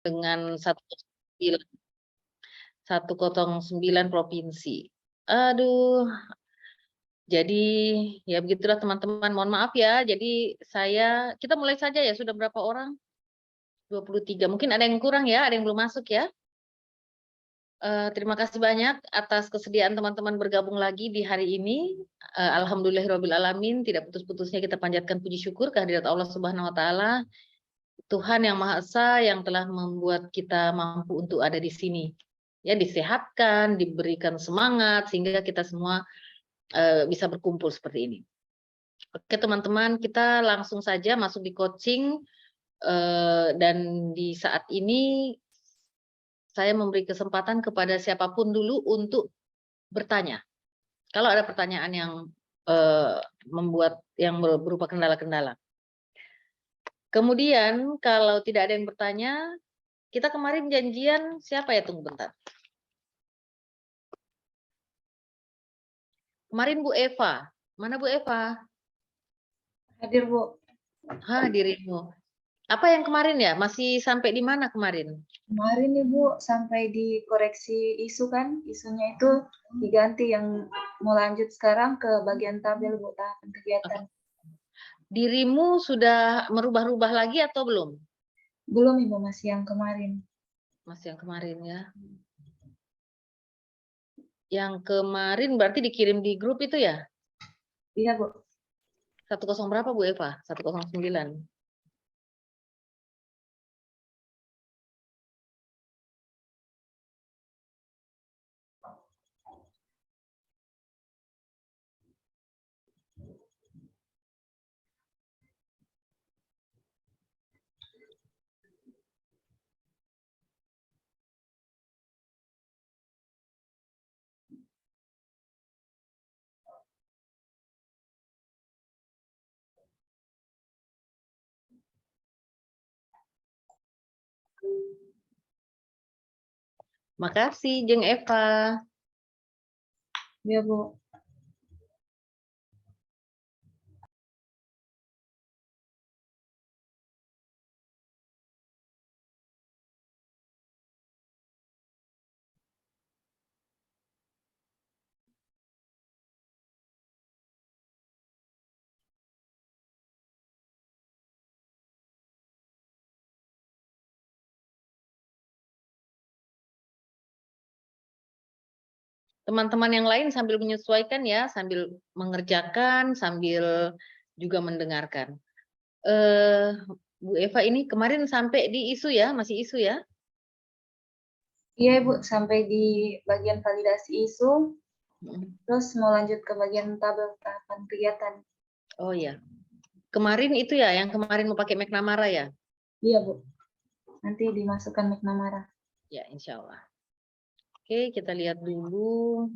dengan 109 provinsi. Aduh, jadi ya begitulah teman-teman, mohon maaf ya. Jadi kita mulai saja ya, sudah berapa orang? 23, mungkin ada yang kurang ya, ada yang belum masuk ya. Terima kasih banyak atas kesediaan teman-teman bergabung lagi di hari ini. Alhamdulillahirrahmanirrahim, tidak putus-putusnya kita panjatkan puji syukur kehadirat Allah Subhanahu wa Ta'ala, Tuhan yang Maha Esa yang telah membuat kita mampu untuk ada di sini. Ya, disehatkan, diberikan semangat sehingga kita semua bisa berkumpul seperti ini. Oke teman-teman, kita langsung saja masuk di coaching dan di saat ini saya memberi kesempatan kepada siapapun dulu untuk bertanya. Kalau ada pertanyaan yang berupa kendala-kendala. Kemudian kalau tidak ada yang bertanya, kita kemarin janjian siapa ya, tunggu bentar. Kemarin Bu Eva, mana Bu Eva? Hadir Bu. Dirimu. Apa yang kemarin ya? Masih sampai di mana kemarin? Kemarin Ibu sampai dikoreksi isu kan, isunya itu diganti yang mau lanjut sekarang ke bagian tabel Bu, tahapan kegiatan. Dirimu sudah merubah-rubah lagi atau belum? Belum Ibu, masih yang kemarin. Masih yang kemarin ya. Yang kemarin berarti dikirim di grup itu ya? Iya Bu. 10 berapa Bu Eva? 109. Makasih Jeng Eva. Iya Bu. Teman-teman yang lain sambil menyesuaikan ya, sambil mengerjakan, sambil juga mendengarkan. Bu Eva ini kemarin sampai di isu ya, masih isu ya? Iya Ibu, sampai di bagian validasi isu, terus mau lanjut ke bagian tabel tahapan kegiatan. Oh ya, kemarin itu ya, yang kemarin mau pakai McNamara ya? Iya Bu, nanti dimasukkan McNamara. Ya, insya Allah. Oke, kita lihat dulu.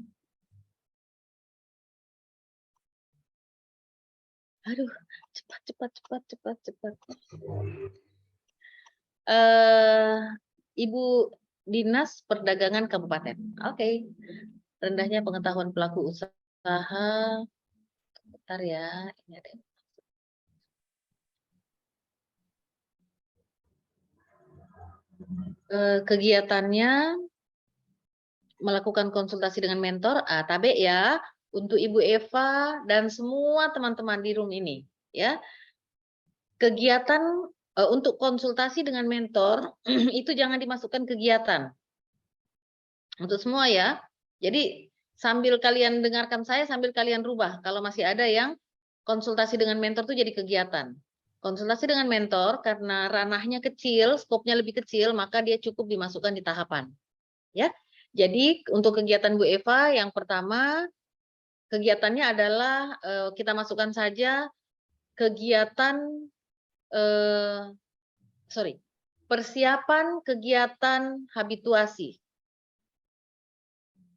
Aduh, cepat. Ibu Dinas Perdagangan Kabupaten. Oke. Rendahnya pengetahuan pelaku usaha. Bentar ya, ini ada. Kegiatannya melakukan konsultasi dengan mentor, tabe ya, untuk Ibu Eva dan semua teman-teman di room ini, ya. Kegiatan untuk konsultasi dengan mentor itu jangan dimasukkan kegiatan. Untuk semua ya. Jadi sambil kalian dengarkan saya, sambil kalian rubah. Kalau masih ada yang konsultasi dengan mentor itu jadi kegiatan. Konsultasi dengan mentor karena ranahnya kecil, skopnya lebih kecil, maka dia cukup dimasukkan di tahapan. Ya. Jadi untuk kegiatan Bu Eva yang pertama kegiatannya adalah kita masukkan saja kegiatan persiapan kegiatan habituasi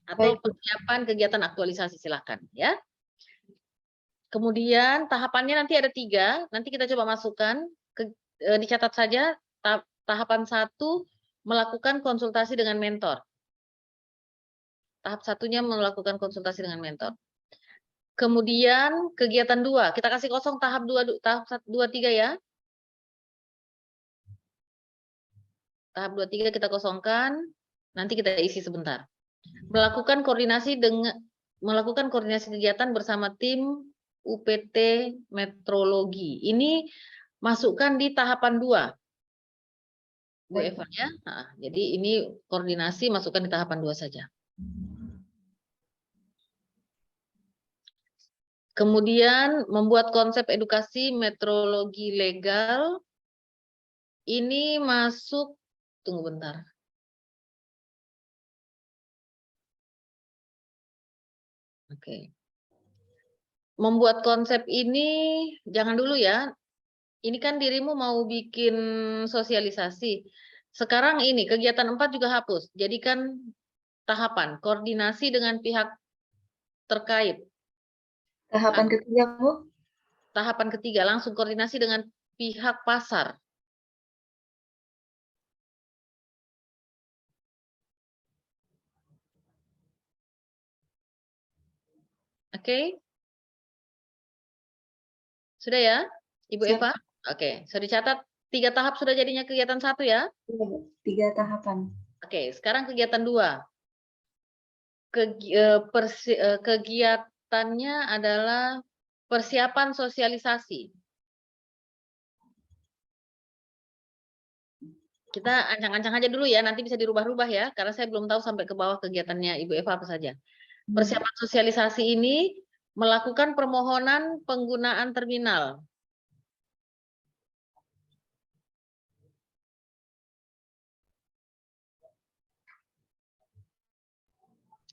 atau persiapan kegiatan aktualisasi, silakan ya. Kemudian tahapannya nanti ada 3, nanti kita coba masukkan, dicatat saja. Tahapan 1 melakukan konsultasi dengan mentor. Tahap 1-nya melakukan konsultasi dengan mentor. Kemudian kegiatan 2, kita kasih kosong tahap 2, tahap 1, 2, 3 ya. tahap 23 kita kosongkan, nanti kita isi sebentar. Melakukan koordinasi kegiatan bersama tim UPT Metrologi. Ini masukkan di tahapan 2. Bu Eva ya. Nah, jadi ini koordinasi masukkan di tahapan 2 saja. Kemudian membuat konsep edukasi metrologi legal. Ini masuk, tunggu bentar. Oke. Membuat konsep ini jangan dulu ya. Ini kan dirimu mau bikin sosialisasi. Sekarang ini kegiatan 4 juga hapus. Jadikan tahapan koordinasi dengan pihak terkait. Tahapan ketiga, Bu. Tahapan ketiga langsung koordinasi dengan pihak pasar. Oke. Sudah ya, Ibu Siap. Eva? Oke, sudah dicatat 3 tahap sudah jadinya kegiatan 1 ya? Iya, Bu. 3 tahapan. Oke, sekarang kegiatan 2. Kegiatannya adalah persiapan sosialisasi. Kita ancang-ancang aja dulu ya, nanti bisa dirubah-rubah ya, karena saya belum tahu sampai ke bawah kegiatannya Ibu Eva apa saja. Persiapan sosialisasi ini melakukan permohonan penggunaan terminal.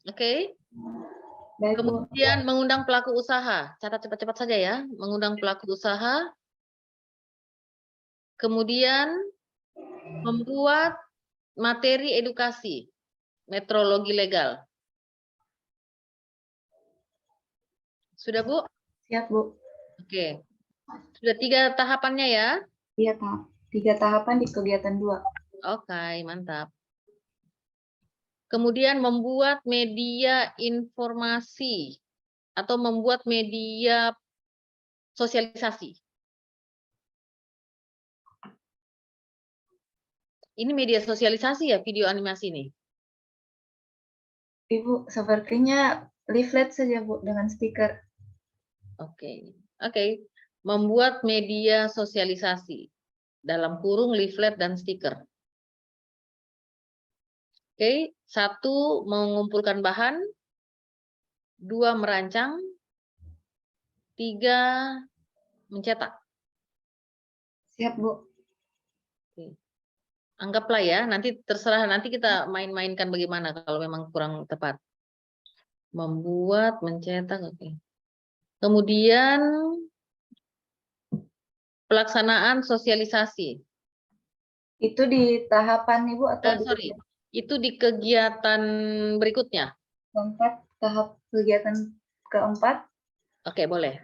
Oke. Baik, Bu. Kemudian mengundang pelaku usaha. Catat cepat-cepat saja ya, mengundang pelaku usaha. Kemudian membuat materi edukasi metrologi legal. Sudah, Bu? Siap, Bu. Oke. Sudah 3 tahapannya ya? Iya, 3 tahapan di kegiatan 2. Oke, mantap. Kemudian membuat media informasi atau membuat media sosialisasi. Ini media sosialisasi ya, video animasi nih? Ibu, sepertinya leaflet saja, Bu, dengan stiker. Oke. Oke. Membuat media sosialisasi. Dalam kurung leaflet dan stiker. Oke. 1, mengumpulkan bahan. 2, merancang. 3, mencetak. Siap, Bu. Oke. Anggaplah ya, nanti terserah, nanti kita main-mainkan bagaimana kalau memang kurang tepat. Membuat, mencetak, oke. Kemudian pelaksanaan sosialisasi. Itu di tahapan Ibu atau di Sorry, itu di kegiatan berikutnya. keempat, tahap kegiatan keempat? Oke, boleh.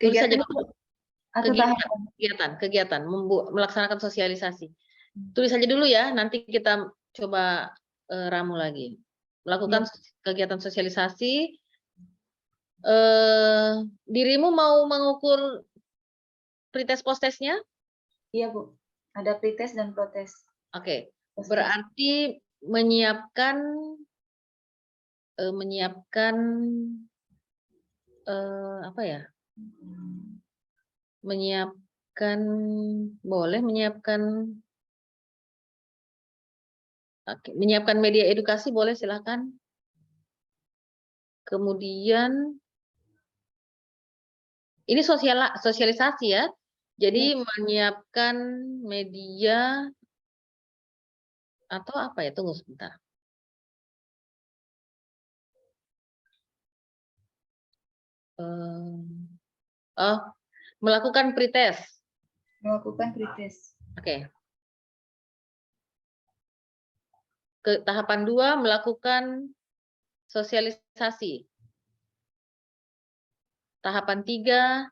Tulis saja Kegiatan dulu. atau tahapan? Kegiatan, melaksanakan sosialisasi. Tulis saja dulu ya, nanti kita coba ramu lagi. Melakukan kegiatan sosialisasi. Dirimu mau mengukur pretest post-testnya? Iya, Bu. Ada pretest dan protest. Oke. Berarti menyiapkan apa ya? Menyiapkan, boleh menyiapkan, oke, menyiapkan media edukasi boleh, silakan. Kemudian ini sosialisasi ya. Jadi menyiapkan media atau apa ya? Tunggu sebentar. Melakukan pretest. Melakukan pretest. Oke. Ke tahapan 2, melakukan sosialisasi. Tahapan 3,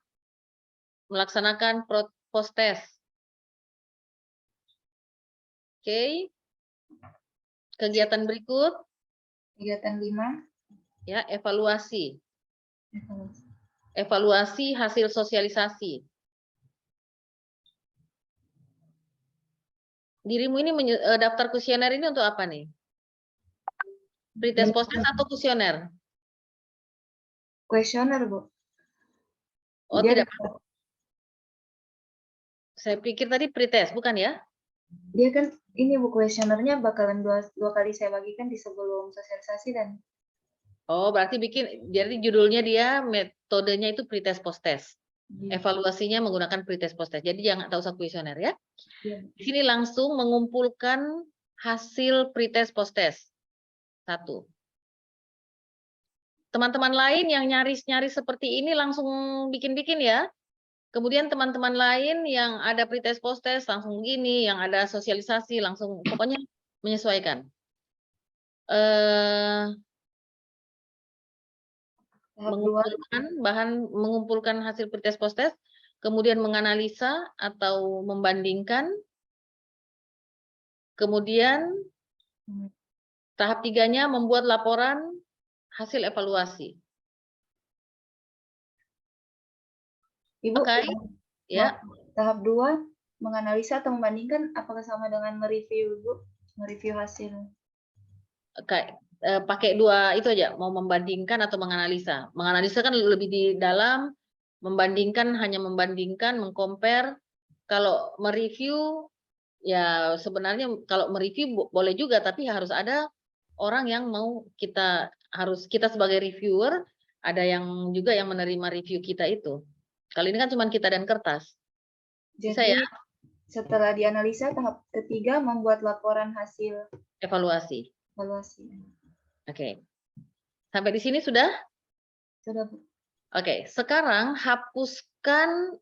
melaksanakan post-test. Oke. Kegiatan berikut. Kegiatan 5. Ya, evaluasi. Evaluasi hasil sosialisasi. dirimu ini daftar kuesioner ini untuk apa nih? Pretest post-test atau kuesioner? Kuesioner, Bu. Oh, Dia tidak. Saya pikir tadi pretest, bukan ya? dia kan ini Bu, kuesionernya bakalan dua kali saya bagikan di sebelum sosialisasi dan Oh, berarti jadi judulnya dia metodenya itu pretest post-test. Evaluasinya menggunakan pretest post-test. Jadi jangan tak usah kuesioner ya. Di sini langsung mengumpulkan hasil pretest post-test. 1. Teman-teman lain yang nyaris-nyaris seperti ini langsung bikin-bikin ya. Kemudian teman-teman lain yang ada pretest post-test langsung gini, yang ada sosialisasi langsung pokoknya menyesuaikan. Mengumpulkan hasil pretest post-test, kemudian menganalisa atau membandingkan, kemudian tahap 3-nya membuat laporan hasil evaluasi. Ibu, Oke, ya. Tahap 2 menganalisa atau membandingkan apakah sama dengan mereview, Bu? Mereview hasil. Pakai 2 itu aja, mau membandingkan atau menganalisa. Menganalisa kan lebih di dalam, membandingkan hanya membandingkan, mengcompare. Kalau mereview ya sebenarnya kalau mereview boleh juga, tapi harus ada orang yang mau kita sebagai reviewer, ada yang juga yang menerima review kita itu. Kalau ini kan cuma kita dan kertas. Bisa Jadi ya? setelah dianalisa, tahap ketiga membuat laporan hasil Evaluasi. evaluasi. Oke. Sampai di sini sudah? Sudah, Bu. Oke, sekarang hapuskan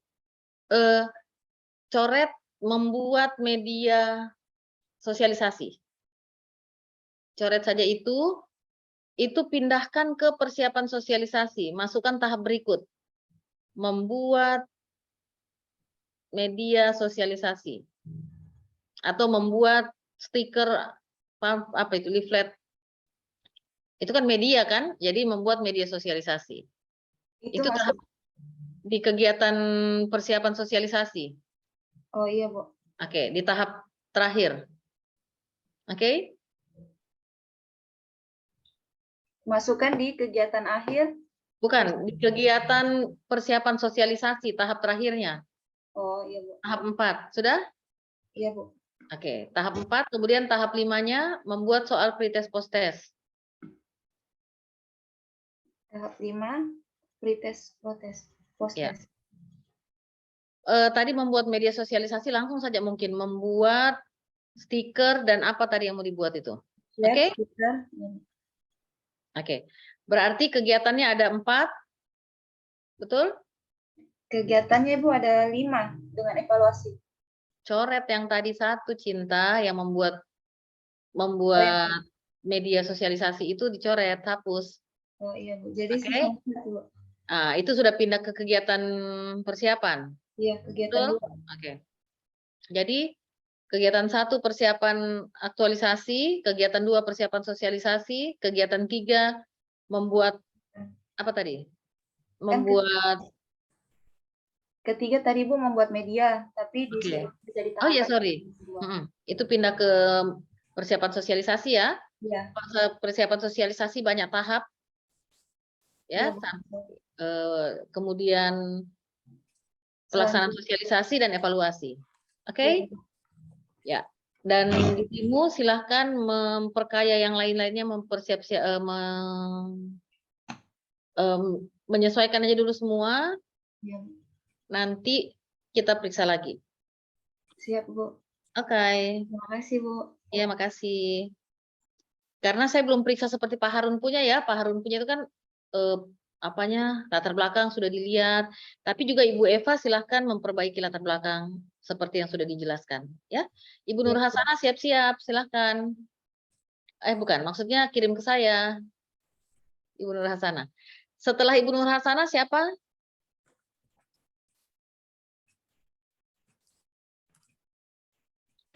coret membuat media sosialisasi. Coret saja itu pindahkan ke persiapan sosialisasi, masukkan tahap berikut. Membuat media sosialisasi. Atau membuat stiker apa itu leaflet. Itu kan media kan? Jadi membuat media sosialisasi. Itu tahap di kegiatan persiapan sosialisasi. Oh iya, Bu. Oke, di tahap terakhir. Oke? Masukkan di kegiatan akhir. Bukan, di kegiatan persiapan sosialisasi tahap terakhirnya. Oh iya, Bu. Tahap 4. Sudah? Iya, Bu. Oke, tahap 4, kemudian tahap 5-nya membuat soal pretest post-test. Tahap 5, pretest post-test. Ya. Tadi membuat media sosialisasi langsung saja mungkin membuat stiker dan apa tadi yang mau dibuat itu. Oke? Oke. Berarti kegiatannya ada 4. Betul? Kegiatannya, Bu, ada 5 dengan evaluasi. Coret yang tadi 1, Cinta, yang membuat media sosialisasi itu dicoret, hapus. Oh iya, Bu. Jadi itu sudah pindah ke kegiatan persiapan. Iya, kegiatan 2. Oke. Jadi kegiatan 1 persiapan aktualisasi, kegiatan 2 persiapan sosialisasi, kegiatan 3 membuat apa tadi? Membuat ketiga tadi, Bu, membuat media, tapi bisa ditambahkan. Oh ya, sorry. Itu pindah ke persiapan sosialisasi ya. Iya. Persiapan sosialisasi banyak tahap. Ya, kemudian pelaksanaan sosialisasi dan evaluasi. Oke? Ya. Dan dirimu silahkan memperkaya yang lain-lainnya, menyesuaikan aja dulu semua. Ya. Nanti kita periksa lagi. Siap, Bu. Oke. Terima kasih, Bu. Iya, makasih. Karena saya belum periksa seperti Pak Harun punya ya. Pak Harun punya itu kan latar belakang sudah dilihat. Tapi juga Ibu Eva silahkan memperbaiki latar belakang seperti yang sudah dijelaskan. Ya, Ibu Nur Hasanah siap-siap, silahkan. Bukan, maksudnya kirim ke saya, Ibu Nur Hasanah. Setelah Ibu Nur Hasanah siapa?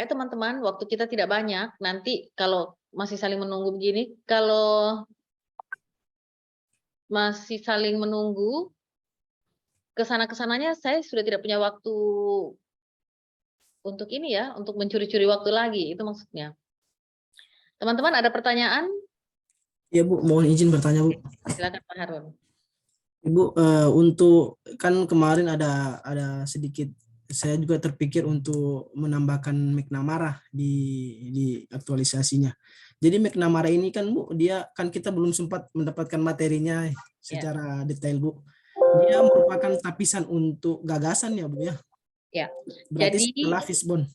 Teman-teman, waktu kita tidak banyak. Nanti kalau masih saling menunggu begini, kalau masih saling menunggu, kesana-kesananya saya sudah tidak punya waktu untuk ini ya, untuk mencuri-curi waktu lagi, itu maksudnya. Teman-teman ada pertanyaan? Ya Bu, mohon izin bertanya Bu. Silakan Pak Harun. Ibu, untuk kan kemarin ada sedikit saya juga terpikir untuk menambahkan McNamara di aktualisasinya. Jadi McNamara ini kan Bu, dia kan kita belum sempat mendapatkan materinya secara detail Bu. Dia merupakan tapisan untuk gagasan ya Bu ya. Ya. Berarti Jadi setelah Fishbone.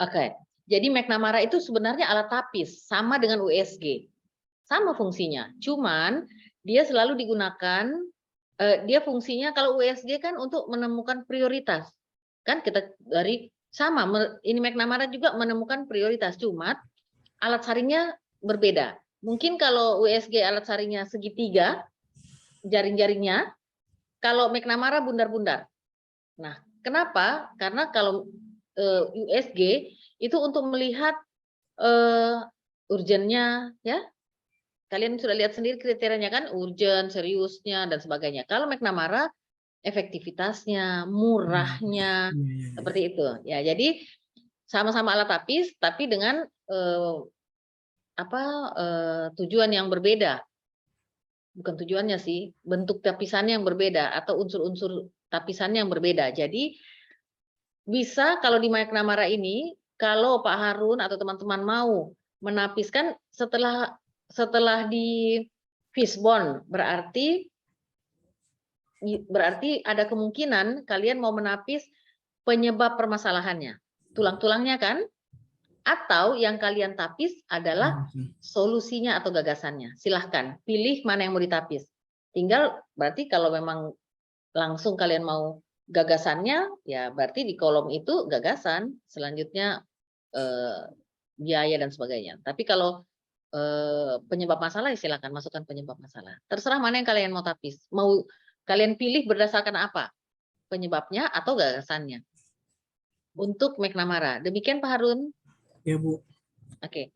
Oke. Jadi McNamara itu sebenarnya alat tapis sama dengan USG. Sama fungsinya. Cuman dia selalu digunakan dia fungsinya kalau USG kan untuk menemukan prioritas. Kan kita dari sama ini McNamara juga menemukan prioritas, cuma alat saringnya berbeda. Mungkin kalau USG alat saringnya segitiga jaring-jaringnya, kalau McNamara bundar-bundar. Nah, kenapa? Karena kalau USG itu untuk melihat urgennya ya. Kalian sudah lihat sendiri kriterianya kan, urgent, seriusnya dan sebagainya. Kalau McNamara efektivitasnya, murahnya, seperti itu. Ya, jadi sama-sama alat tapis tapi dengan tujuan yang berbeda. Bukan tujuannya sih, bentuk tapisannya yang berbeda atau unsur-unsur tapisannya yang berbeda. Jadi bisa kalau di McNamara ini, kalau Pak Harun atau teman-teman mau menapiskan setelah di Fishbone, berarti ada kemungkinan kalian mau menapis penyebab permasalahannya. Tulang-tulangnya kan? Atau yang kalian tapis adalah solusinya atau gagasannya. Silahkan pilih mana yang mau ditapis. Tinggal berarti kalau memang langsung kalian mau gagasannya, ya berarti di kolom itu gagasan, selanjutnya biaya dan sebagainya. Tapi kalau penyebab masalah, ya silakan masukkan penyebab masalah. Terserah mana yang kalian mau tapis. Mau kalian pilih berdasarkan apa? Penyebabnya atau gagasannya. Untuk McNamara. Demikian Pak Harun. Ya Bu. Oke.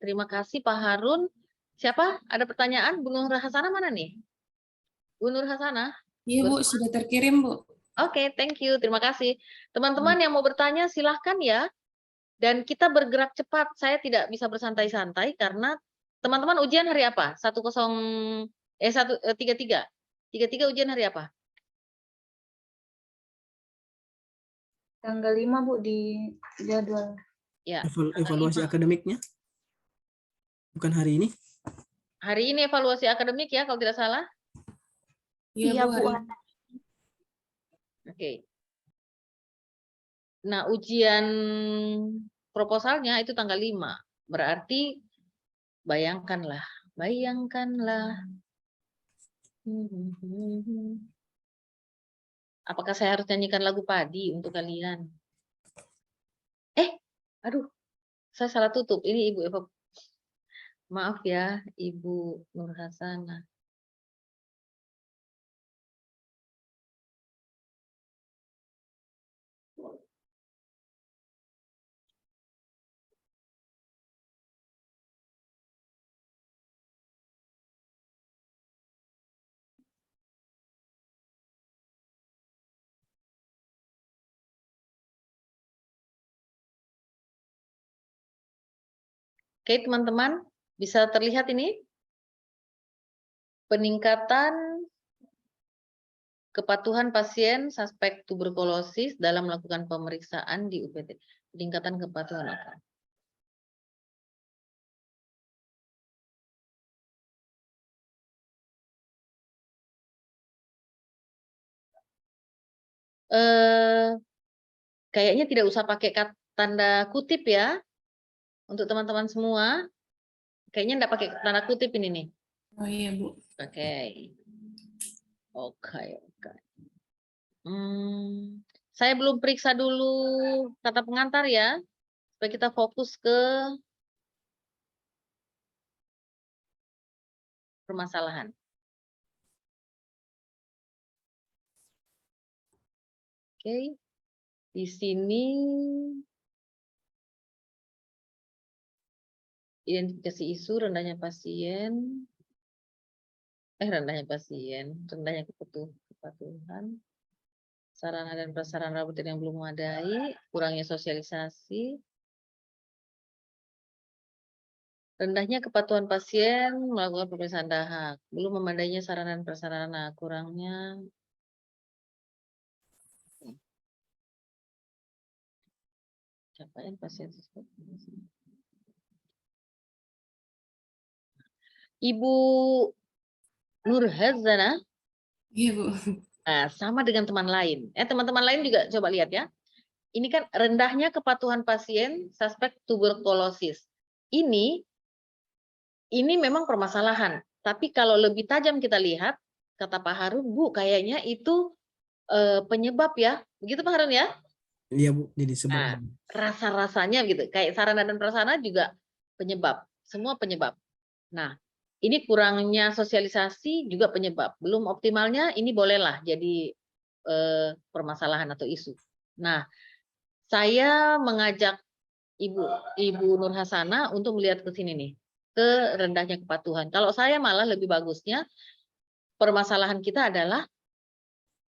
Terima kasih Pak Harun. Siapa? Ada pertanyaan? Bu Nur Hasanah mana nih? Bu Nur Hasanah? Iya Bu, sudah terkirim Bu. Oke, thank you. Terima kasih. Teman-teman yang mau bertanya silahkan ya. Dan kita bergerak cepat. Saya tidak bisa bersantai-santai karena teman-teman ujian hari apa? 33. 33 ujian hari apa? Tanggal 5 Bu di jadwal. Ya. Evaluasi akademiknya? Bukan hari ini? Hari ini evaluasi akademik ya kalau tidak salah. Iya Bu. Oke. Nah, ujian proposalnya itu tanggal 5. Berarti bayangkanlah. Apakah saya harus nyanyikan lagu Padi untuk kalian? Aduh, saya salah tutup. Ini Ibu Eva. Maaf ya, Ibu Nur Hasanah. Oke, teman-teman, bisa terlihat ini peningkatan kepatuhan pasien suspek tuberkulosis dalam melakukan pemeriksaan di UPT. Peningkatan kepatuhan apa? Kayaknya tidak usah pakai tanda kutip ya. Untuk teman-teman semua, kayaknya enggak pakai tanda kutip ini nih. Oh iya Bu. Oke. Saya belum periksa dulu kata pengantar ya, supaya kita fokus ke permasalahan. Oke, di sini identifikasi isu, rendahnya kepatuhan, sarana dan prasarana rutin yang belum memadai, kurangnya sosialisasi, rendahnya kepatuhan pasien melakukan pemeriksaan dahak, belum memadainya sarana dan prasarana, kurangnya capaian pasien. Ibu Nurhazana, Iya, Bu. nah, sama dengan teman lain. Teman-teman lain juga coba lihat ya. Ini kan rendahnya kepatuhan pasien suspek tuberkulosis. Ini memang permasalahan. Tapi kalau lebih tajam kita lihat, kata Pak Harun, Bu, kayaknya itu penyebab ya. Begitu Pak Harun ya? Iya Bu, jadi Nah, sebab. rasa-rasanya gitu. Kayak sarana dan prasarana juga penyebab. Semua penyebab. Nah, ini kurangnya sosialisasi juga penyebab. Belum optimalnya ini bolehlah jadi permasalahan atau isu. Nah, saya mengajak Ibu Nurhasana untuk melihat ke sini nih, ke rendahnya kepatuhan. Kalau saya malah lebih bagusnya permasalahan kita adalah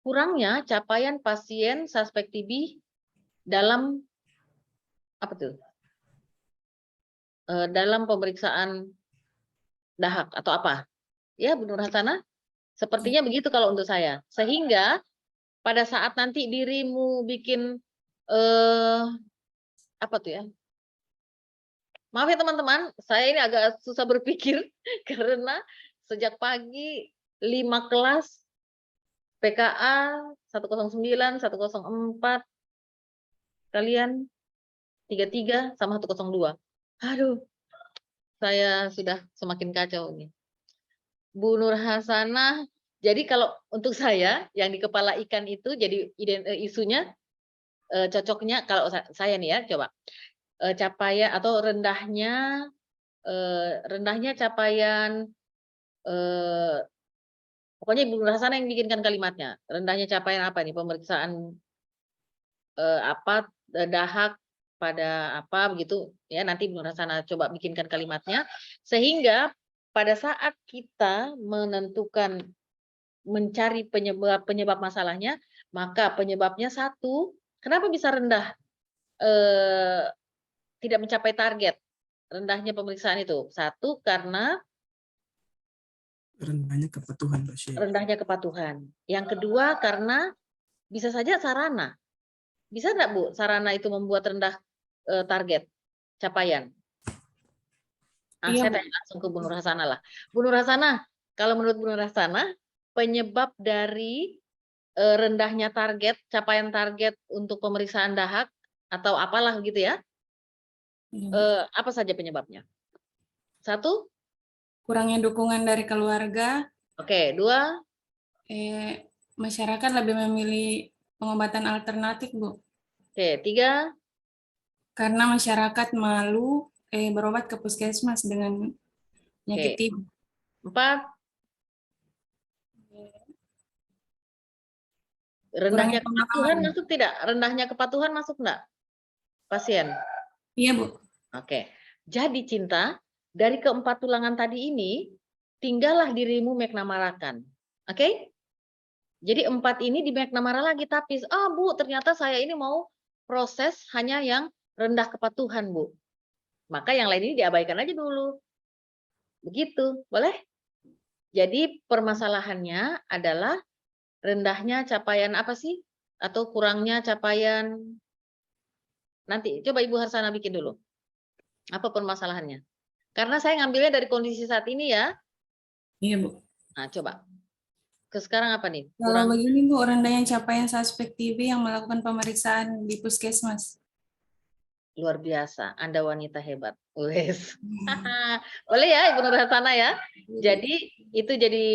kurangnya capaian pasien suspek TB dalam apa tuh? Dalam pemeriksaan dahak atau apa? Ya, Bu Nurhasana, sepertinya begitu kalau untuk saya. Sehingga pada saat nanti dirimu bikin apa tuh ya? Maaf ya teman-teman, saya ini agak susah berpikir karena sejak pagi 5 kelas PKA 109, 104, kalian 33 sama 102. Aduh, saya sudah semakin kacau nih. Bu Nurhasana, jadi kalau untuk saya yang di kepala ikan itu jadi isunya cocoknya kalau saya nih ya, coba capaian atau rendahnya capaian pokoknya Ibu Nurhasana yang bikinkan kalimatnya. Rendahnya capaian apa nih? Pemeriksaan dahak pada apa begitu ya, nanti Ibu Nurhasana coba bikinkan kalimatnya sehingga pada saat kita menentukan mencari penyebab masalahnya, maka penyebabnya satu, kenapa bisa rendah tidak mencapai target rendahnya pemeriksaan itu? Satu, karena Rendahnya kepatuhan pasien. rendahnya kepatuhan. Yang kedua, karena bisa saja sarana. Bisa enggak Bu, sarana itu membuat rendah target capaian? Iya, Saya Bu. tanya langsung ke Bu Nurhasana lah. Bu Nurhasana, kalau menurut Bu Nurhasana, penyebab dari rendahnya target, capaian target untuk pemeriksaan dahak atau apalah gitu ya, Iya, Bu. apa saja penyebabnya? Satu, Kurangnya dukungan dari keluarga, oke. Dua, masyarakat lebih memilih pengobatan alternatif, Bu. oke. Tiga, Karena masyarakat malu berobat ke puskesmas dengan penyakit oke. TB. Empat, rendahnya Kurangnya kepatuhan pemahaman. masuk tidak? Rendahnya kepatuhan masuk enggak? Pasien. Iya, Bu. Oke. Jadi Cinta, dari keempat tulangan tadi ini, tinggallah dirimu McNamara-kan. Oke? Jadi 4 ini di McNamara lagi tapis. Bu, ternyata saya ini mau proses hanya yang rendah kepatuhan, Bu. Maka yang lain ini diabaikan aja dulu. Begitu, boleh? Jadi permasalahannya adalah rendahnya capaian apa sih? Atau kurangnya capaian, nanti coba Ibu Harsana bikin dulu. Apa permasalahannya? Karena saya ngambilnya dari kondisi saat ini ya. Iya, Bu. Nah, coba. Ke sekarang apa nih? Kalau begini, Bu, rendahnya capaian suspek TB yang melakukan pemeriksaan di puskesmas. Luar biasa, Anda wanita hebat. Wes. Boleh ya Ibu Nurhasana ya. Jadi itu jadi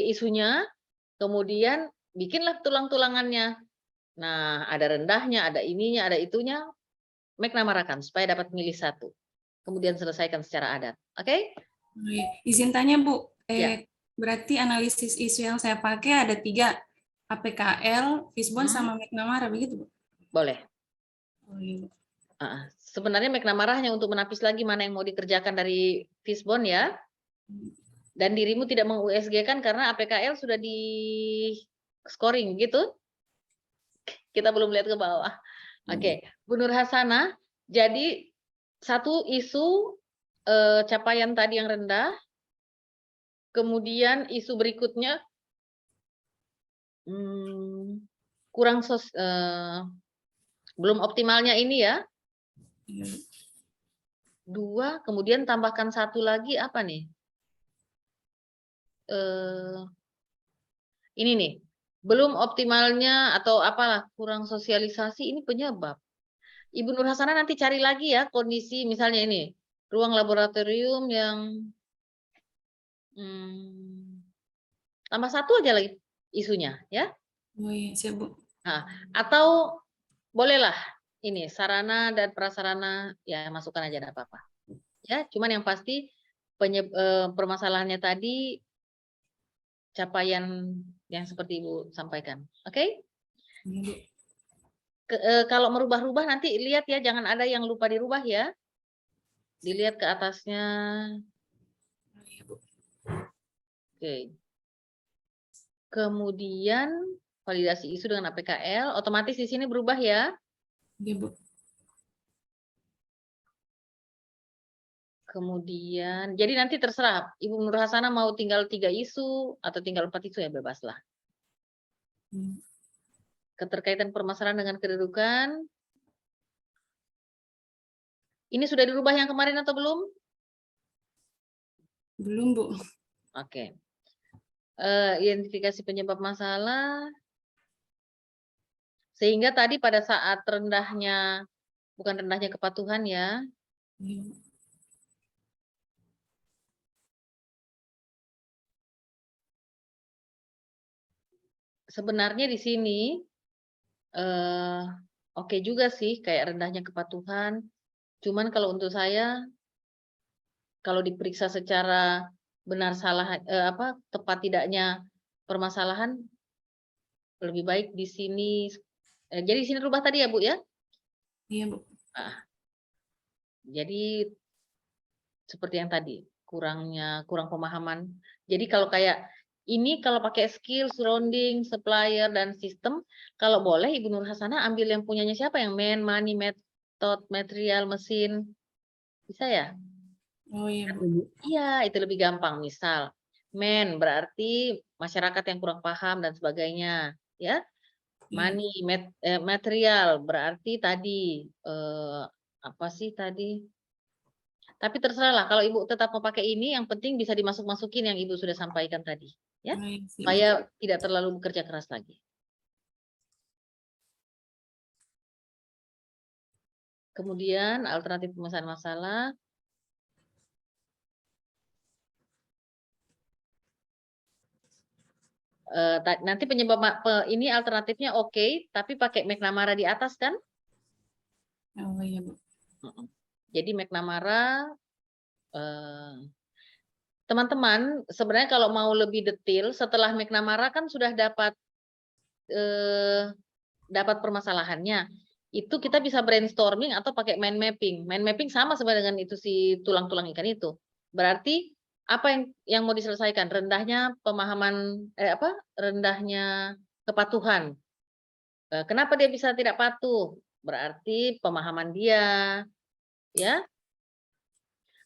isunya, kemudian bikinlah tulang-tulangannya. Nah, ada rendahnya, ada ininya, ada itunya. McNamara-kan supaya dapat milih satu. Kemudian selesaikan secara adat. Oke? Izin tanya, Bu. Ya. Berarti analisis isu yang saya pakai ada 3. APKL, Fishbone, sama McNamara, begitu, Bu? Boleh. Oh, iya, Bu. Sebenarnya McNamara hanya untuk menapis lagi mana yang mau dikerjakan dari Fishbone ya. Dan dirimu tidak meng-USG kan karena APKL sudah di scoring gitu. Kita belum lihat ke bawah. Oke, Bu Nur Hasanah, jadi satu isu capaian tadi yang rendah, kemudian isu berikutnya kurang belum optimalnya ini ya. Iya, Bu. 2, kemudian tambahkan 1 lagi apa nih? Ini nih, belum optimalnya atau apalah, kurang sosialisasi ini penyebab. Ibu Nur Hasanah nanti cari lagi ya kondisi misalnya ini, ruang laboratorium yang tambah 1 aja lagi isunya ya. Oh iya, siap Bu. Nah, atau bolehlah ini sarana dan prasarana ya masukkan aja enggak apa-apa. Ya, cuman yang pasti permasalahannya tadi capaian yang seperti Ibu sampaikan. Oke? Iya, Bu. Kalau merubah-rubah nanti lihat ya, jangan ada yang lupa dirubah ya. Dilihat ke atasnya. Oh iya, Bu. Oke. Kemudian validasi isu dengan APKL, otomatis di sini berubah ya. Iya, Bu. Kemudian, jadi nanti terserah Ibu Nur Hasanah mau tinggal 3 isu atau tinggal 4 isu ya bebaslah. Keterkaitan permasalahan dengan kedudukan. Ini sudah dirubah yang kemarin atau belum? Belum, Bu. Oke. Identifikasi penyebab masalah. Sehingga tadi pada saat rendahnya, bukan rendahnya kepatuhan ya. Iya. Sebenarnya di sini oke juga sih kayak rendahnya kepatuhan. Cuman kalau untuk saya kalau diperiksa secara benar salah tepat tidaknya permasalahan lebih baik di sini. Jadi di sini rubah tadi ya Bu ya? Iya, Bu. Jadi seperti yang tadi kurang pemahaman. Jadi kalau kayak ini kalau pakai skill, surrounding, supplier dan sistem, kalau boleh Ibu Nur Hasanah ambil yang punyanya siapa yang money, method, material, mesin, bisa ya? Oh iya, Bu. Iya, itu lebih gampang. Misal, berarti masyarakat yang kurang paham dan sebagainya, ya. Money, material berarti tadi apa sih tadi? Tapi terserahlah kalau Ibu tetap mau pakai ini, yang penting bisa dimasuk-masukin yang Ibu sudah sampaikan tadi, ya. Oh iya, siap, Bu. Supaya tidak terlalu bekerja keras lagi. Kemudian alternatif pemecahan masalah. Nanti penyebab ini alternatifnya oke, tapi pakai McNamara di atas kan? Oh iya, Bu. Jadi McNamara, teman-teman sebenarnya kalau mau lebih detail setelah McNamara kan sudah dapat permasalahannya. Itu kita bisa brainstorming atau pakai mind mapping. Mind mapping sama sebenarnya dengan itu si tulang-tulang ikan itu. Berarti apa yang mau diselesaikan? Rendahnya pemahaman rendahnya kepatuhan. Kenapa dia bisa tidak patuh? Berarti pemahaman dia, ya.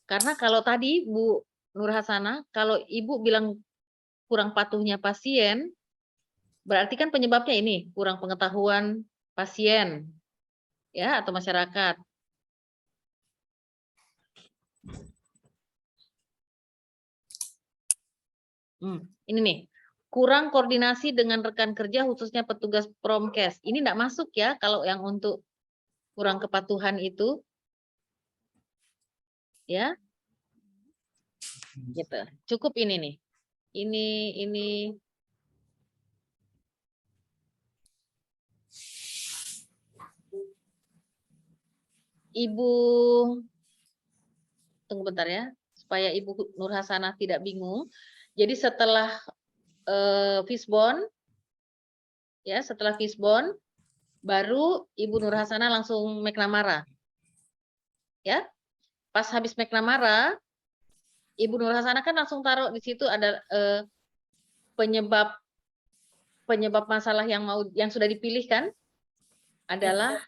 Karena kalau tadi Bu Nur Hasanah, kalau Ibu bilang kurang patuhnya pasien, berarti kan penyebabnya ini, kurang pengetahuan pasien, ya, atau masyarakat. Ini nih, kurang koordinasi dengan rekan kerja khususnya petugas Promkes. Ini enggak masuk ya kalau yang untuk kurang kepatuhan itu. Ya. Gitu. Cukup ini nih. Ini Ibu, tunggu bentar ya, supaya Ibu Nur Hasanah tidak bingung. Jadi setelah fishbone, ya setelah fishbone, baru Ibu Nur Hasanah langsung McNamara. Ya, pas habis McNamara, Ibu Nur Hasanah kan langsung taruh di situ ada penyebab masalah yang sudah dipilih kan? adalah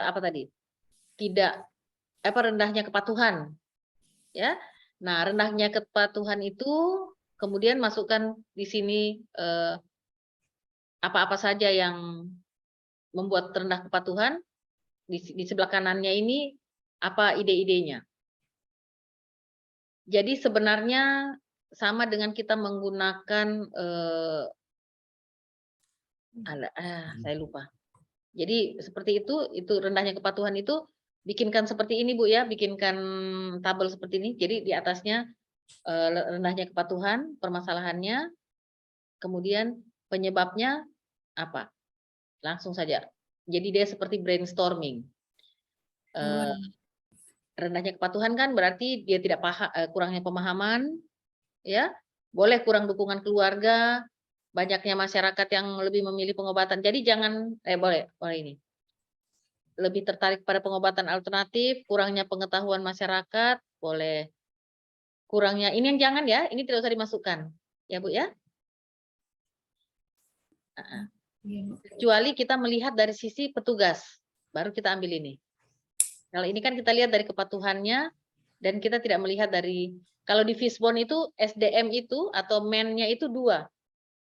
apa tadi? Tidak rendahnya kepatuhan, ya. Nah, rendahnya kepatuhan itu kemudian masukkan di sini apa-apa saja yang membuat rendah kepatuhan, di sebelah kanannya ini apa ide-idenya. Jadi sebenarnya sama dengan kita menggunakan saya lupa. Jadi seperti itu rendahnya kepatuhan itu bikinkan seperti ini Bu ya, bikinkan tabel seperti ini. Jadi di atasnya rendahnya kepatuhan, permasalahannya, kemudian penyebabnya apa? Langsung saja. Jadi dia seperti brainstorming. Rendahnya kepatuhan kan berarti dia tidak paham, kurangnya pemahaman, ya, boleh kurang dukungan keluarga, banyaknya masyarakat yang lebih memilih pengobatan. Jadi jangan boleh ini. Lebih tertarik pada pengobatan alternatif, kurangnya pengetahuan masyarakat, boleh. Kurangnya ini yang jangan ya, ini tidak usah dimasukkan. Ya, Bu ya. Kecuali kita melihat dari sisi petugas, baru kita ambil ini. Kalau ini kan kita lihat dari kepatuhannya dan kita tidak melihat dari, kalau di Fishbone itu SDM itu atau man-nya itu 2.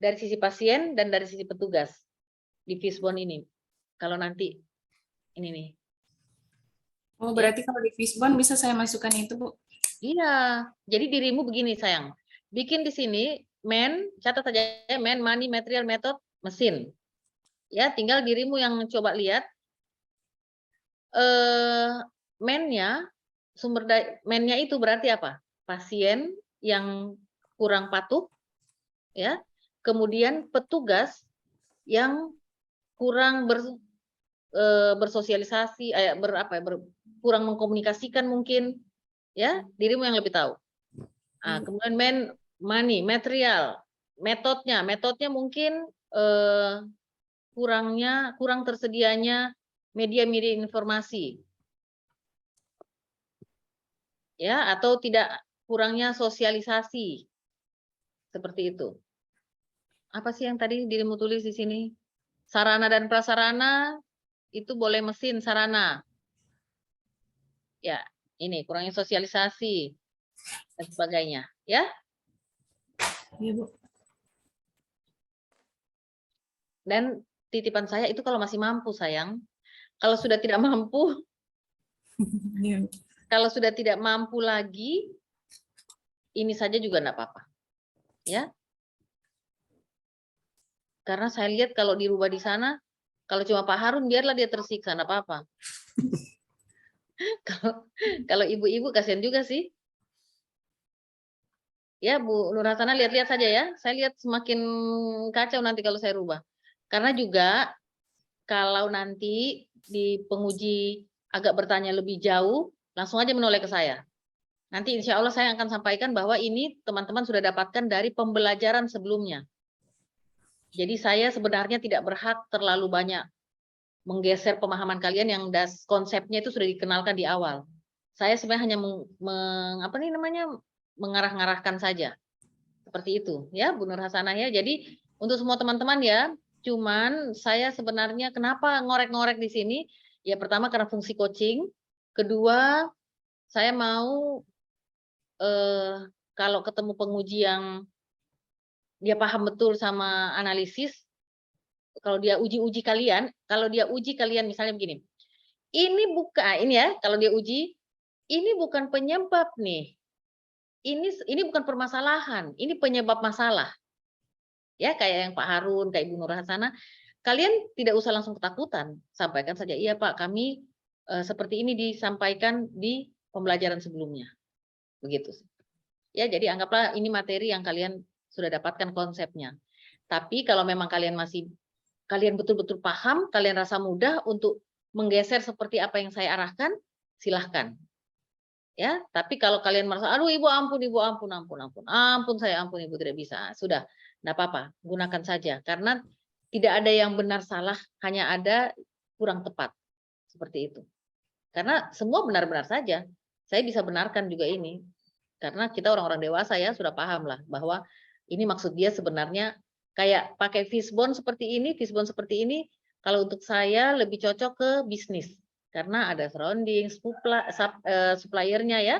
Dari sisi pasien dan dari sisi petugas. Di Fishbone ini. Kalau nanti ini nih. Oh, berarti kalau di Fishbone bisa saya masukkan itu, Bu? Iya. Jadi dirimu begini, sayang. Bikin di sini man, catat saja man, money, material, method, mesin. Ya, tinggal dirimu yang coba lihat man-nya, man-nya itu berarti apa? Pasien yang kurang patuh, ya. Kemudian petugas yang kurang bersosialisasi, kurang mengkomunikasikan mungkin, ya, dirimu yang lebih tahu. Kemudian money, material, metodenya mungkin kurang tersedianya media informasi, ya, atau tidak kurangnya sosialisasi, seperti itu. Apa sih yang tadi dirimu tulis di sini? Sarana dan prasarana itu boleh mesin sarana. Ya, ini kurangnya sosialisasi dan sebagainya, ya. Iya, Bu. Dan titipan saya itu kalau masih mampu, sayang. Kalau sudah tidak mampu, kalau sudah tidak mampu lagi, ini saja juga enggak apa-apa. Ya. Karena saya lihat kalau dirubah di sana, kalau cuma Pak Harun biarlah dia tersiksa, enggak apa-apa. Kalau ibu-ibu kasihan juga sih. Ya, Bu Nur Hasanah lihat-lihat saja ya. Saya lihat semakin kacau nanti kalau saya rubah. Karena juga kalau nanti di penguji agak bertanya lebih jauh, langsung aja menoleh ke saya. Nanti insya Allah saya akan sampaikan bahwa ini teman-teman sudah dapatkan dari pembelajaran sebelumnya. Jadi saya sebenarnya tidak berhak terlalu banyak menggeser pemahaman kalian yang konsepnya itu sudah dikenalkan di awal. Saya sebenarnya hanya mengarah-ngarahkan saja. Seperti itu ya Bu Nur Hasanah ya. Jadi untuk semua teman-teman ya, cuman saya sebenarnya kenapa ngorek-ngorek di sini? Ya pertama karena fungsi coaching, kedua saya mau kalau ketemu penguji yang dia paham betul sama analisis, kalau dia uji kalian misalnya begini, ini ya, kalau dia uji, ini bukan penyebab nih, ini bukan permasalahan, ini penyebab masalah. Ya kayak yang Pak Harun, kayak Ibu Nur Hasanah, kalian tidak usah langsung ketakutan, sampaikan saja, iya Pak, kami seperti ini disampaikan di pembelajaran sebelumnya, begitu. Ya, jadi anggaplah ini materi yang kalian sudah dapatkan konsepnya. Tapi kalau memang kalian betul-betul paham, kalian rasa mudah untuk menggeser seperti apa yang saya arahkan, silahkan. Ya, tapi kalau kalian merasa, aduh Ibu ampun, saya ampun Ibu tidak bisa, sudah, enggak apa-apa, gunakan saja. Karena tidak ada yang benar salah, hanya ada kurang tepat, seperti itu. Karena semua benar-benar saja, saya bisa benarkan juga ini. Karena kita orang-orang dewasa ya sudah paham lah bahwa ini maksud dia sebenarnya Kayak pakai fishbone seperti ini, kalau untuk saya lebih cocok ke bisnis. Karena ada surrounding, suppliernya ya,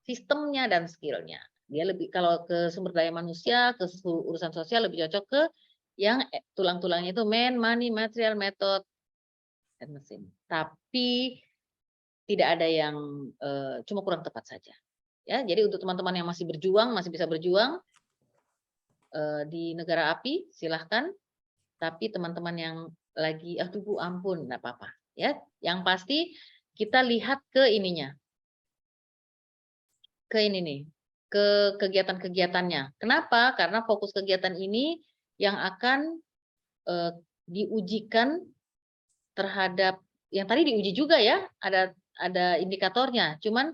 sistemnya dan skillnya. Dia lebih, kalau ke sumber daya manusia, ke urusan sosial lebih cocok ke yang tulang-tulangnya itu money, material, method, dan mesin. Tapi tidak ada yang cuma kurang tepat saja. Ya, jadi untuk teman-teman yang masih berjuang, masih bisa berjuang di negara api, silahkan. Tapi teman-teman yang lagi, aduh Bu, ampun, enggak apa-apa. Ya, yang pasti kita lihat ke ininya, ke ini nih, ke kegiatan-kegiatannya. Kenapa? Karena fokus kegiatan ini yang akan diujikan terhadap yang tadi diuji juga ya, ada indikatornya. Cuman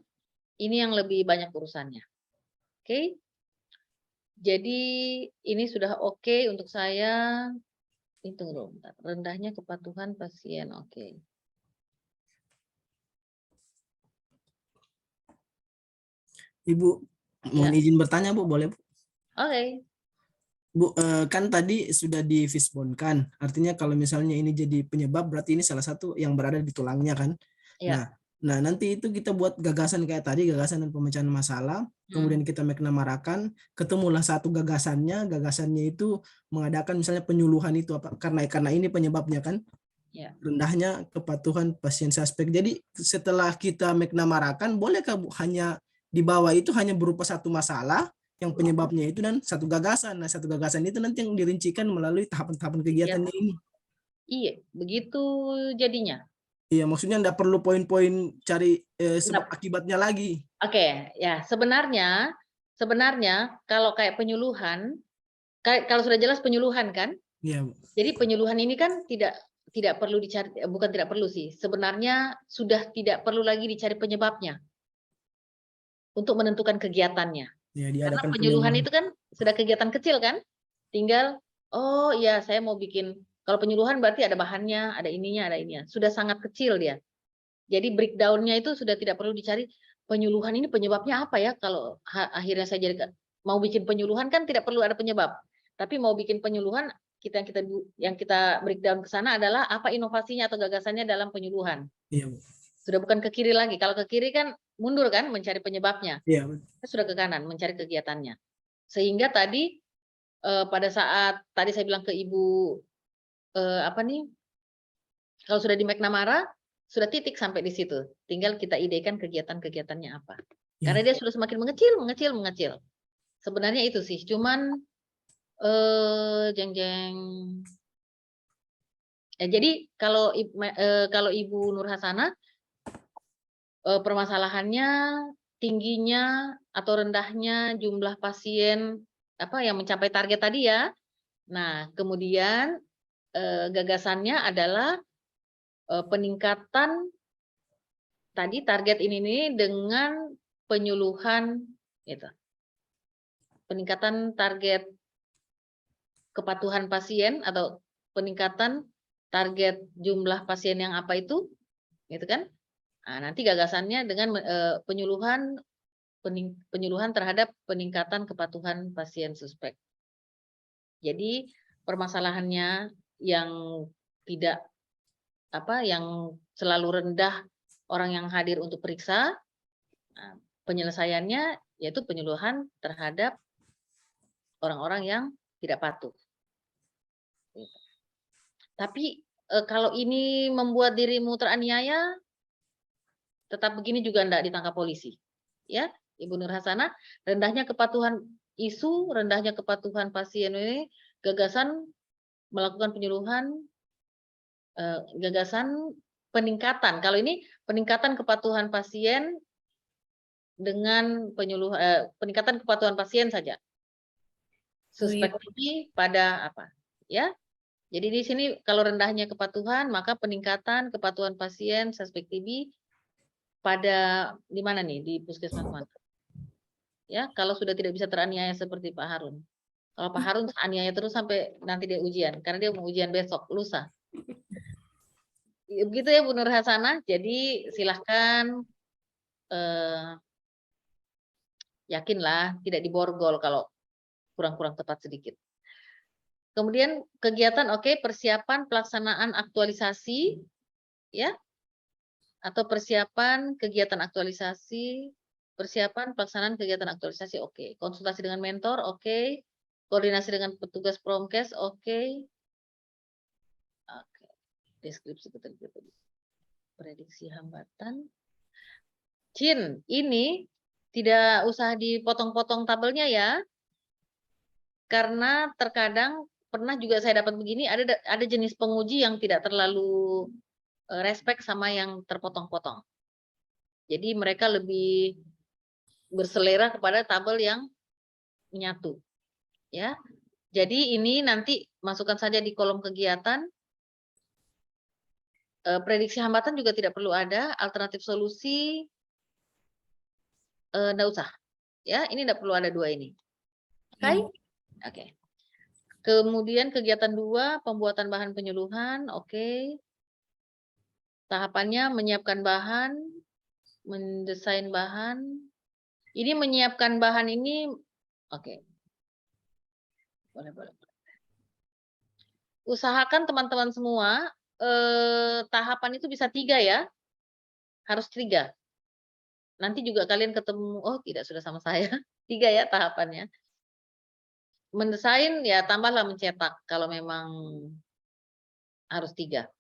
ini yang lebih banyak urusannya. Oke. Jadi ini sudah oke untuk saya. Hitung dulu, bentar. Rendahnya kepatuhan pasien. Oke. Ibu, mohon izin bertanya Bu, boleh Bu? Oke. Bu, kan tadi sudah di fishbone kan, artinya kalau misalnya ini jadi penyebab berarti ini salah satu yang berada di tulangnya kan. Ya. Nah nanti itu kita buat gagasan kayak tadi, gagasan dan pemecahan masalah, kemudian kita McNamara-kan, ketemulah satu gagasannya itu mengadakan misalnya penyuluhan itu apa, karena ini penyebabnya kan. Ya. Rendahnya kepatuhan pasien suspek. Jadi setelah kita McNamara-kan, bolehkah Bu hanya di bawah itu hanya berupa satu masalah yang penyebabnya itu dan satu gagasan. Nah, satu gagasan itu nanti yang dirincikan melalui tahapan-tahapan kegiatannya ini. Iya, begitu jadinya. Iya, maksudnya enggak perlu poin-poin cari sebab Enggak. akibatnya lagi. Oke, ya sebenarnya kalau kayak penyuluhan, kalau sudah jelas penyuluhan kan, Iya, Bu. jadi penyuluhan ini kan tidak perlu dicari, bukan tidak perlu sih, sebenarnya sudah tidak perlu lagi dicari penyebabnya untuk menentukan kegiatannya. Ya, Karena diadakan penyuluhan penyuluhan. itu kan sudah kegiatan kecil kan, tinggal oh ya saya mau bikin, kalau penyuluhan berarti ada bahannya, ada ininya, sudah sangat kecil dia. Jadi breakdown-nya itu sudah tidak perlu dicari penyuluhan ini penyebabnya apa ya, kalau akhirnya saya jadi mau bikin penyuluhan kan tidak perlu ada penyebab. Tapi mau bikin penyuluhan yang kita breakdown ke sana adalah apa inovasinya atau gagasannya dalam penyuluhan. Iya, Bu. Sudah bukan ke kiri lagi. Kalau ke kiri kan mundur kan mencari penyebabnya. Iya, Bu. Sudah ke kanan mencari kegiatannya. Sehingga tadi pada saat tadi saya bilang ke Ibu kalau sudah di McNamara sudah titik sampai di situ. Tinggal kita idekan kegiatan-kegiatannya apa. Ya. Karena dia sudah semakin mengecil. Sebenarnya itu sih, cuman jeng-jeng. Ya, jadi kalau Ibu Nur Hasanah permasalahannya tingginya atau rendahnya jumlah pasien yang mencapai target tadi ya. Nah, kemudian gagasannya adalah peningkatan tadi target ini dengan penyuluhan gitu. Peningkatan target kepatuhan pasien atau peningkatan target jumlah pasien yang apa itu, gitu kan? Nah, nanti gagasannya dengan penyuluhan terhadap peningkatan kepatuhan pasien suspek. Jadi permasalahannya yang yang selalu rendah orang yang hadir untuk periksa, penyelesaiannya yaitu penyuluhan terhadap orang-orang yang tidak patuh. Tapi kalau ini membuat dirimu teraniaya, tetap begini juga enggak ditangkap polisi. Ya, Ibu Nur Hasanah, rendahnya kepatuhan pasien ini, gagasan melakukan penyuluhan, gagasan peningkatan. Kalau ini peningkatan kepatuhan pasien dengan peningkatan kepatuhan pasien saja. Suspek ini pada apa? Ya. Jadi di sini kalau rendahnya kepatuhan, maka peningkatan kepatuhan pasien suspek TB pada di mana nih? Di puskesmas mana? Ya, kalau sudah tidak bisa teraniaya seperti Pak Harun. Kalau Pak Harun aniaya terus sampai nanti dia ujian, karena dia mau ujian besok, lusa. Begitu ya Bu Nur Hasanah. Jadi silahkan yakinlah tidak diborgol kalau kurang-kurang tepat sedikit. Kemudian kegiatan oke, persiapan pelaksanaan aktualisasi ya, atau persiapan kegiatan aktualisasi, persiapan pelaksanaan kegiatan aktualisasi oke. Konsultasi dengan mentor oke. Koordinasi dengan petugas Promkes oke. Oke. Deskripsi keterlibatan. Prediksi hambatan. Cin, ini tidak usah dipotong-potong tabelnya ya. Karena terkadang pernah juga saya dapat begini, ada jenis penguji yang tidak terlalu respect sama yang terpotong-potong. Jadi mereka lebih berselera kepada tabel yang menyatu. Ya. Jadi ini nanti masukkan saja di kolom kegiatan. Prediksi hambatan juga tidak perlu ada, alternatif solusi enggak usah. Ya, ini enggak perlu ada dua ini. Oke? Oke. Kemudian kegiatan 2, pembuatan bahan penyuluhan, oke. Tahapannya menyiapkan bahan, mendesain bahan. Ini menyiapkan bahan ini, oke. Boleh. Usahakan teman-teman semua, tahapan itu bisa 3 ya. Harus 3. Nanti juga kalian ketemu, oh tidak sudah sama saya. 3 ya tahapannya. Mendesain ya tambahlah mencetak kalau memang harus 3.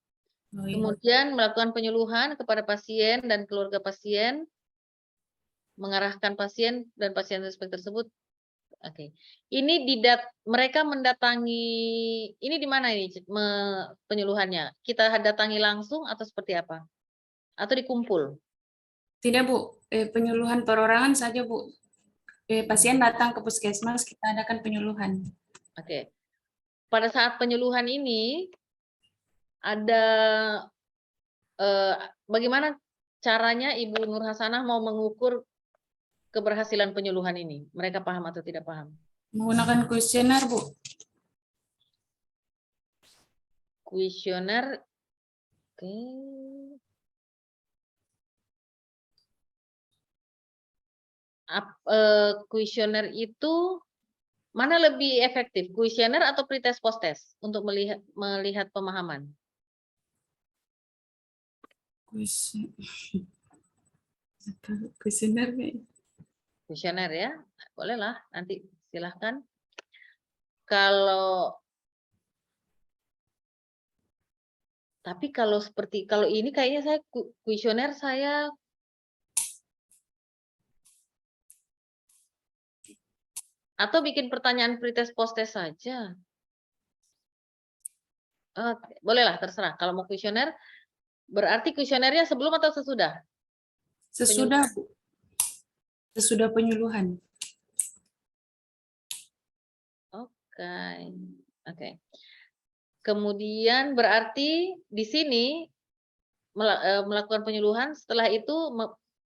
Oh, iya. Kemudian melakukan penyuluhan kepada pasien dan keluarga pasien, mengarahkan pasien dan pasien suspek tersebut. Oke. Ini mereka mendatangi, ini di mana ini penyuluhannya? Kita datangi langsung atau seperti apa? Atau dikumpul? Tidak, Bu. Penyuluhan perorangan saja, Bu. Pasien datang ke puskesmas, kita adakan penyuluhan. Oke. Pada saat penyuluhan ini ada bagaimana caranya Ibu Nur Hasanah mau mengukur keberhasilan penyuluhan ini? Mereka paham atau tidak paham? Menggunakan kuesioner, Bu. Kuesioner, oke. Kuesioner itu mana lebih efektif? Kuesioner atau pretest posttest untuk melihat pemahaman? Kuesioner. Kuesioner ya, bolehlah nanti silahkan. Tapi kalau ini kayaknya saya kuesioner saya atau bikin pertanyaan pretest posttest saja. Bolehlah terserah. Kalau mau kuesioner, berarti kuesionernya sebelum atau sesudah? Sesudah, Bu. Sesudah penyuluhan. Oke. Kemudian berarti di sini melakukan penyuluhan, setelah itu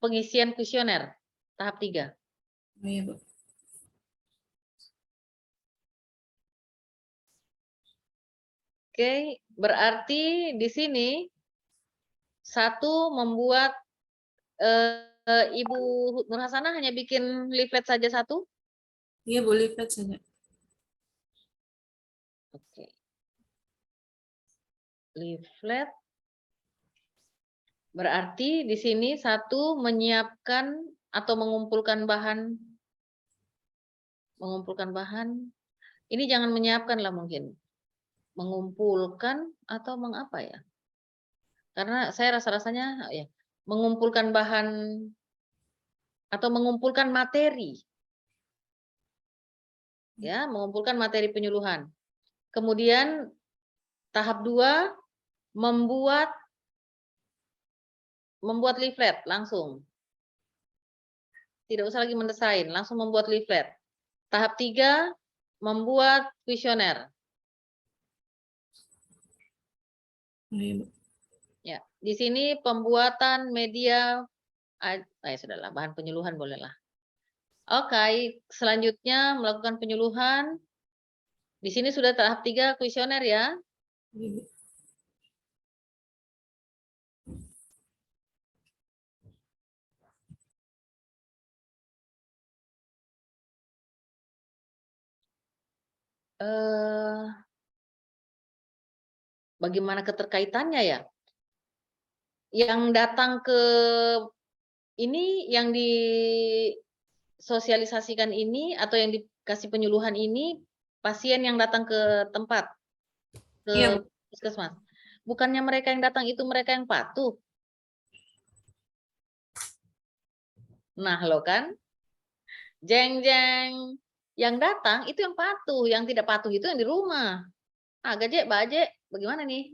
pengisian kuesioner tahap 3. Oh, iya, Bu. Oke, berarti di sini 1 membuat Ibu Nur Hasanah hanya bikin leaflet saja 1? Iya, Bu, leaflet saja. Oke. Leaflet. Berarti di sini 1 menyiapkan atau mengumpulkan bahan. Ini jangan menyiapkan lah mungkin. Mengumpulkan atau mengapa ya? Karena saya rasa-rasanya ya, mengumpulkan bahan atau mengumpulkan materi. Ya, mengumpulkan materi penyuluhan. Kemudian tahap 2 membuat leaflet langsung. Tidak usah lagi mendesain, langsung membuat leaflet. Tahap 3 membuat kuesioner. Iya, Bu. Ya, di sini pembuatan media sudahlah, bahan penyuluhan bolehlah. Oke, selanjutnya melakukan penyuluhan. Di sini sudah tahap 3 kuesioner ya. Iya, Bu. bagaimana keterkaitannya ya? Yang datang ke ini, yang disosialisasikan ini, atau yang dikasih penyuluhan ini, pasien yang datang ke tempat, Iya, ke puskesmas. Bukannya mereka yang datang itu mereka yang patuh. Nah, lo kan, jeng-jeng. Yang datang itu yang patuh, yang tidak patuh itu yang di rumah. Ah, Gajek, Bajek, bagaimana nih?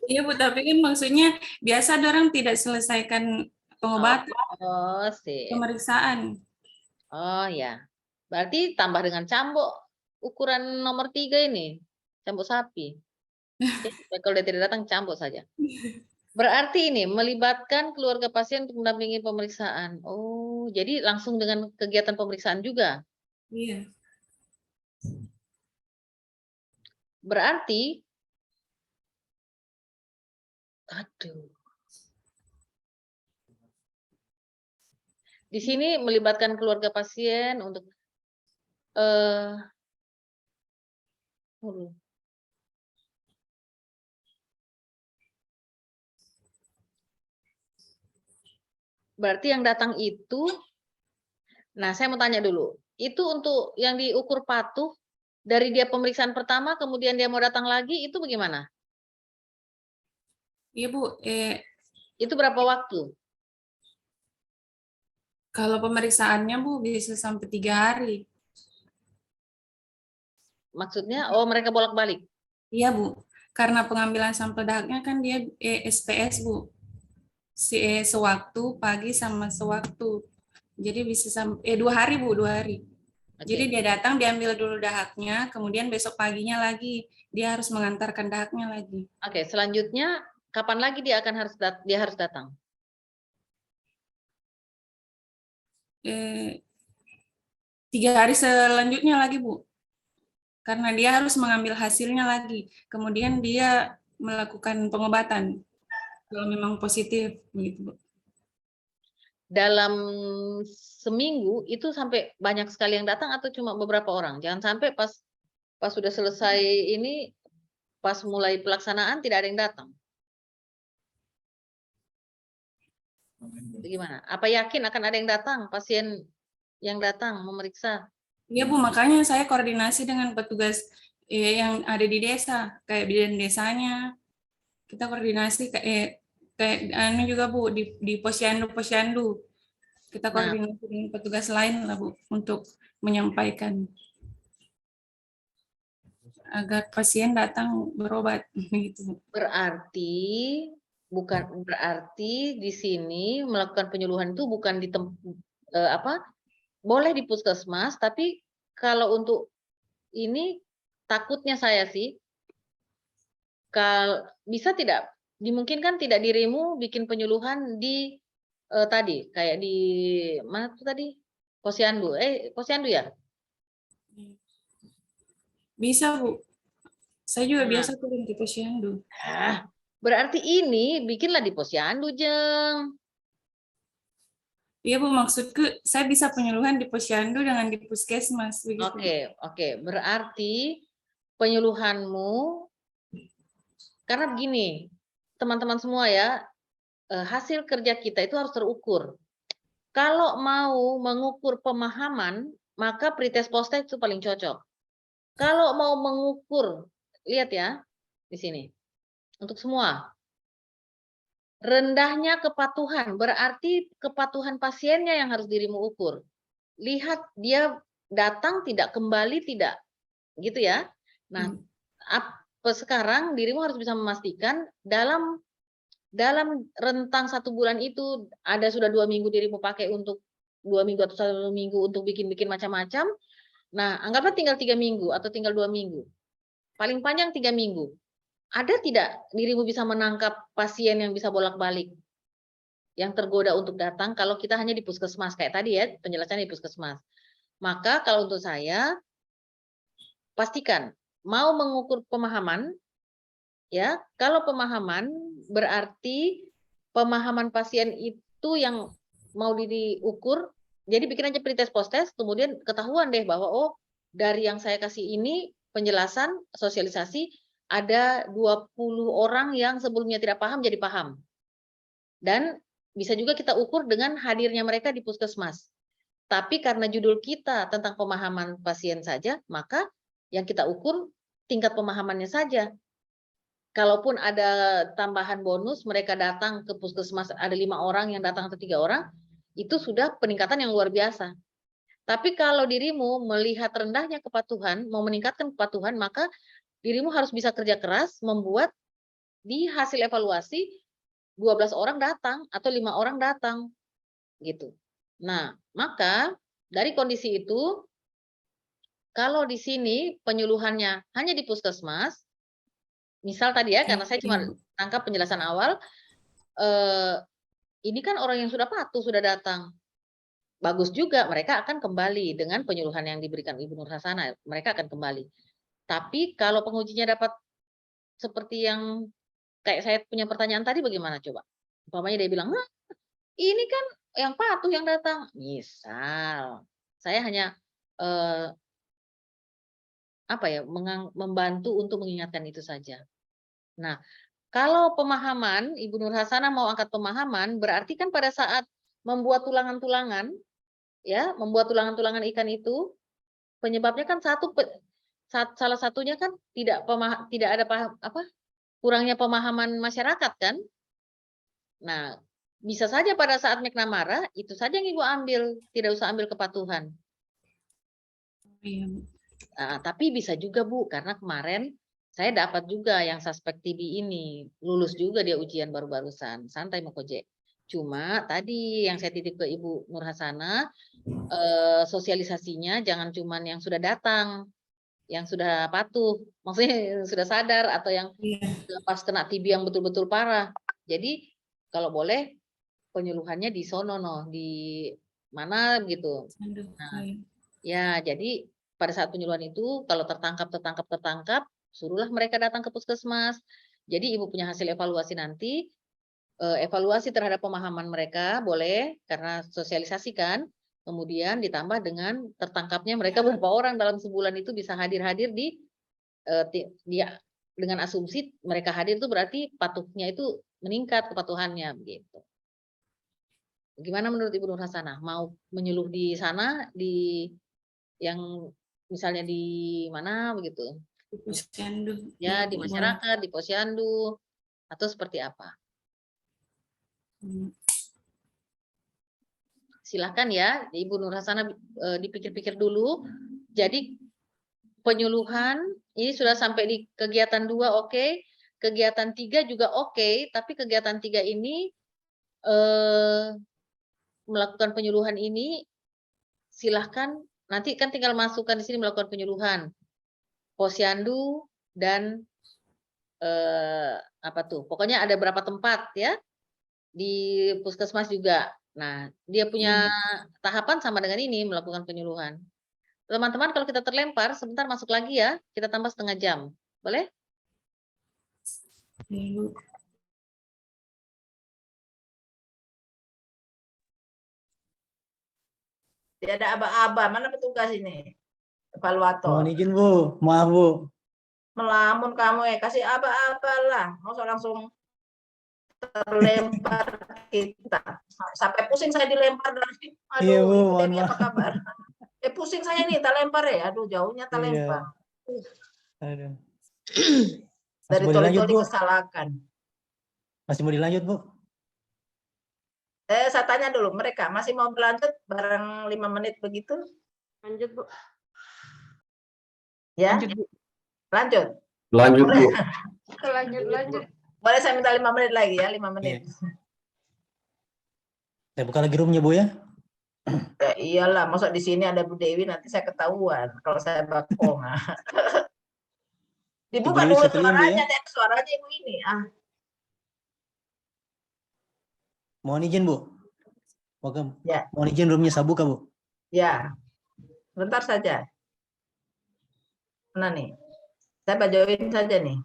iya Bu, tapi kan maksudnya biasa orang tidak selesaikan pengobatan, Oh, sih. pemeriksaan. Oh ya. Berarti tambah dengan cambuk ukuran nomor 3 ini. Cambuk sapi. Kalau dia tidak datang, cambuk saja. Berarti ini melibatkan keluarga pasien untuk mendampingi pemeriksaan. Oh, jadi langsung dengan kegiatan pemeriksaan juga. Iya. Berarti, aduh. Di sini melibatkan keluarga pasien untuk aduh. Berarti yang datang itu, nah saya mau tanya dulu, itu untuk yang diukur patuh dari dia pemeriksaan pertama, kemudian dia mau datang lagi, itu bagaimana? Iya Bu, Itu berapa waktu? kalau pemeriksaannya Bu bisa sampai 3 hari. Maksudnya, oh mereka bolak-balik. Iya Bu, karena pengambilan sampel dahaknya kan dia SPS Bu, sewaktu pagi sama sewaktu. Jadi bisa sampai 2 hari Bu, 2 hari. Oke. Jadi dia datang diambil dulu dahaknya, kemudian besok paginya lagi dia harus mengantarkan dahaknya lagi. Oke, selanjutnya kapan lagi dia akan harus datang? 3 hari selanjutnya lagi Bu, karena dia harus mengambil hasilnya lagi. Kemudian dia melakukan pengobatan kalau memang positif begitu Bu. Dalam seminggu itu sampai banyak sekali yang datang atau cuma beberapa orang? Jangan sampai pas sudah selesai ini, pas mulai pelaksanaan tidak ada yang datang. Itu gimana? Apa yakin akan ada yang datang, pasien yang datang memeriksa? Iya Bu, makanya saya koordinasi dengan petugas yang ada di desa, kayak bidan desanya. Kita koordinasi kayak anu juga Bu di posyandu. Kita Nah, koordinasi dengan petugas lain lah Bu untuk menyampaikan agar pasien datang berobat gitu Bu. berarti di sini melakukan penyuluhan itu bukan di boleh di puskesmas, tapi kalau untuk ini takutnya saya sih, kalau bisa tidak dimungkinkan tidak dirimu bikin penyuluhan di tadi kayak di mana tuh tadi, posyandu, posyandu ya? Bisa Bu. Saya juga Nah. biasa turun di posyandu. Berarti ini bikinlah di posyandu, Jeng. Iya Bu, maksudku saya bisa penyuluhan di posyandu dengan di puskesmas begitu. Oke. Berarti penyuluhanmu, karena begini, teman-teman semua ya, hasil kerja kita itu harus terukur. Kalau mau mengukur pemahaman, maka pretest post-test itu paling cocok. Kalau mau mengukur, lihat ya, di sini. Untuk semua. Rendahnya kepatuhan, berarti kepatuhan pasiennya yang harus dirimu ukur. Lihat dia datang tidak, kembali tidak. Gitu ya. Nah, sekarang dirimu harus bisa memastikan dalam rentang 1 bulan itu ada sudah 2 minggu dirimu pakai untuk 2 minggu atau 1 minggu untuk bikin macam-macam. Nah, anggaplah tinggal 3 minggu atau tinggal 2 minggu. Paling panjang 3 minggu. Ada tidak dirimu bisa menangkap pasien yang bisa bolak-balik? Yang tergoda untuk datang kalau kita hanya di puskesmas. Kayak tadi ya, penjelasan di puskesmas. Maka kalau untuk saya, pastikan mau mengukur pemahaman, ya. Kalau pemahaman berarti pemahaman pasien itu yang mau diukur. Jadi bikin aja pretest post-test, kemudian ketahuan deh bahwa oh dari yang saya kasih ini penjelasan sosialisasi ada 20 orang yang sebelumnya tidak paham jadi paham. Dan bisa juga kita ukur dengan hadirnya mereka di puskesmas. Tapi karena judul kita tentang pemahaman pasien saja, maka yang kita ukur tingkat pemahamannya saja. Kalaupun ada tambahan bonus, mereka datang ke puskesmas, ada 5 orang yang datang atau 3 orang, itu sudah peningkatan yang luar biasa. Tapi kalau dirimu melihat rendahnya kepatuhan, mau meningkatkan kepatuhan, maka dirimu harus bisa kerja keras, membuat di hasil evaluasi 12 orang datang atau 5 orang datang, gitu. Nah, maka dari kondisi itu, kalau di sini penyuluhannya hanya di puskesmas, misal tadi ya, karena saya cuma tangkap penjelasan awal, ini kan orang yang sudah patuh, sudah datang. Bagus juga, mereka akan kembali dengan penyuluhan yang diberikan Ibu Nur Hasanah, mereka akan kembali. Tapi kalau pengujinya dapat seperti yang kayak saya punya pertanyaan tadi, bagaimana coba? Umpamanya dia bilang, "Hah, ini kan yang patuh yang datang." Misal, saya hanya membantu untuk mengingatkan itu saja. Nah, kalau pemahaman, Ibu Nur Hasanah mau angkat pemahaman, berarti kan pada saat membuat tulangan-tulangan, ya, membuat tulangan-tulangan ikan itu, penyebabnya kan salah satunya kan tidak ada kurangnya pemahaman masyarakat kan. Nah, bisa saja pada saat McNamara, itu saja yang Ibu ambil, tidak usah ambil kepatuhan. Iya. Tapi bisa juga Bu, karena kemarin saya dapat juga yang suspek TB ini, lulus juga dia ujian baru-barusan, santai Mokoje. Cuma tadi yang saya titip ke Ibu Nur Hasanah, sosialisasinya jangan cuman yang sudah datang, yang sudah patuh, maksudnya yang sudah sadar atau yang pas kena TB yang betul-betul parah. Jadi kalau boleh penyuluhannya di sono di mana gitu. Nah, ya jadi pada saat penyuluhan itu kalau tertangkap, suruhlah mereka datang ke puskesmas. Jadi Ibu punya hasil evaluasi nanti, evaluasi terhadap pemahaman mereka boleh karena sosialisasi kan, kemudian ditambah dengan tertangkapnya mereka berapa orang dalam sebulan itu bisa hadir di dengan asumsi mereka hadir itu berarti patuhnya itu meningkat kepatuhannya begitu. Gimana menurut Ibu Nur Hasanah? Mau menyuluh di sana di yang misalnya di mana begitu? Ya, di masyarakat, di posyandu, atau seperti apa? Silahkan ya, Ibu Nur Hasanah dipikir-pikir dulu. Jadi penyuluhan ini sudah sampai di kegiatan 2 oke, kegiatan 3 juga oke, tapi kegiatan 3 ini melakukan penyuluhan ini silahkan nanti kan tinggal masukkan di sini melakukan penyuluhan posyandu dan pokoknya ada berapa tempat ya di puskesmas juga. Nah, dia punya tahapan sama dengan ini melakukan penyuluhan. Teman-teman kalau kita terlempar sebentar masuk lagi ya, kita tambah setengah jam. Boleh? Tidak ada aba-aba, mana petugas ini? Evaluator. Mohon izin Bu, maaf Bu. Melamun kamu ya, kasih aba-aba lah. Masa langsung terlempar kita. Sampai pusing saya dilempar dari. Aduh, Iya, Bu, Ibu mohon Dewi apa maaf. kabar? Pusing saya nih, terlempar ya. Aduh, jauhnya terlempar. Aduh. Dari mau dilanjut, toli-toli Bu? kesalahan. Masih mau dilanjut, Bu? Saya tanya dulu, mereka masih mau berlanjut bareng 5 menit begitu? Lanjut, Bu. Ya? Lanjut, Bu. Lanjut? Lanjut, Bu. Lanjut. Boleh saya minta 5 menit lagi ya, 5 menit. Saya buka lagi roomnya Bu ya. Ya iyalah, masa di sini ada Bu Dewi nanti saya ketahuan kalau saya bakong. Dibuka Ibu Dewi dulu sekalian, Bu, suaranya ya? deh, suaranya Ibu ini. Mohon izin Bu. Ya. Mohon izin roomnya saya buka Bu. Ya. Bentar saja. Mana nih? Saya bacain saja nih.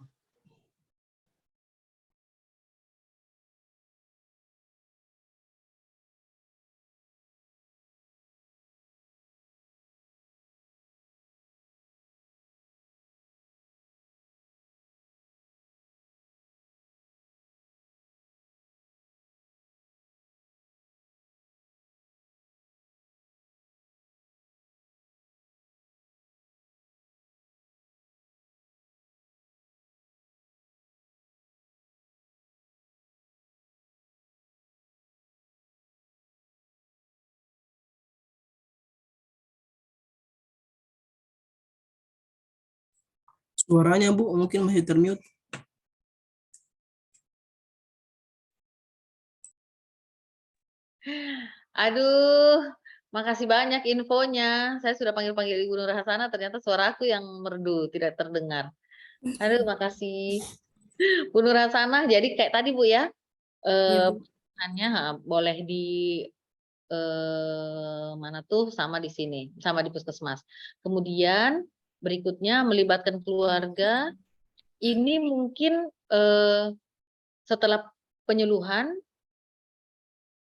Suaranya Bu mungkin masih termute. Aduh, makasih banyak infonya. Saya sudah panggil-panggil Ibu Nur Hasanah, ternyata suaraku yang merdu, tidak terdengar. Aduh, makasih. Bu Nur Hasanah, jadi kayak tadi Bu ya, Iya, Bu. pertanyaannya boleh di mana tuh sama di sini, sama di puskesmas. Kemudian berikutnya melibatkan keluarga. Ini mungkin setelah penyuluhan,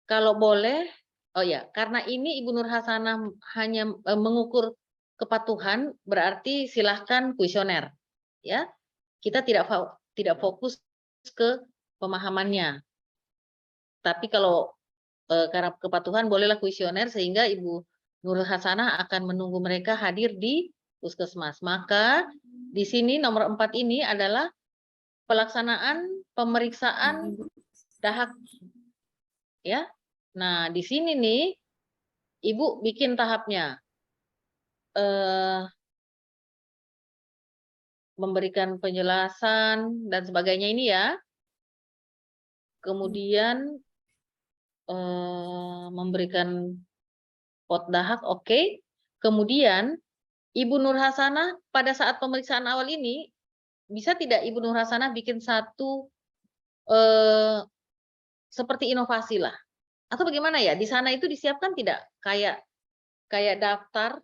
kalau boleh, oh ya, karena ini Ibu Nur Hasanah hanya mengukur kepatuhan, berarti silahkan kuesioner, ya. Kita tidak fokus ke pemahamannya. Tapi kalau karena kepatuhan bolehlah kuesioner sehingga Ibu Nur Hasanah akan menunggu mereka hadir di puskesmas. Maka di sini nomor 4 ini adalah pelaksanaan pemeriksaan dahak, ya. Nah, di sini nih Ibu bikin tahapnya. Memberikan penjelasan dan sebagainya ini ya. Kemudian memberikan pot dahak, oke. Kemudian Ibu Nur Hasanah pada saat pemeriksaan awal ini bisa tidak Ibu Nur Hasanah bikin satu seperti inovasi lah, atau bagaimana ya? Di sana itu disiapkan tidak kayak daftar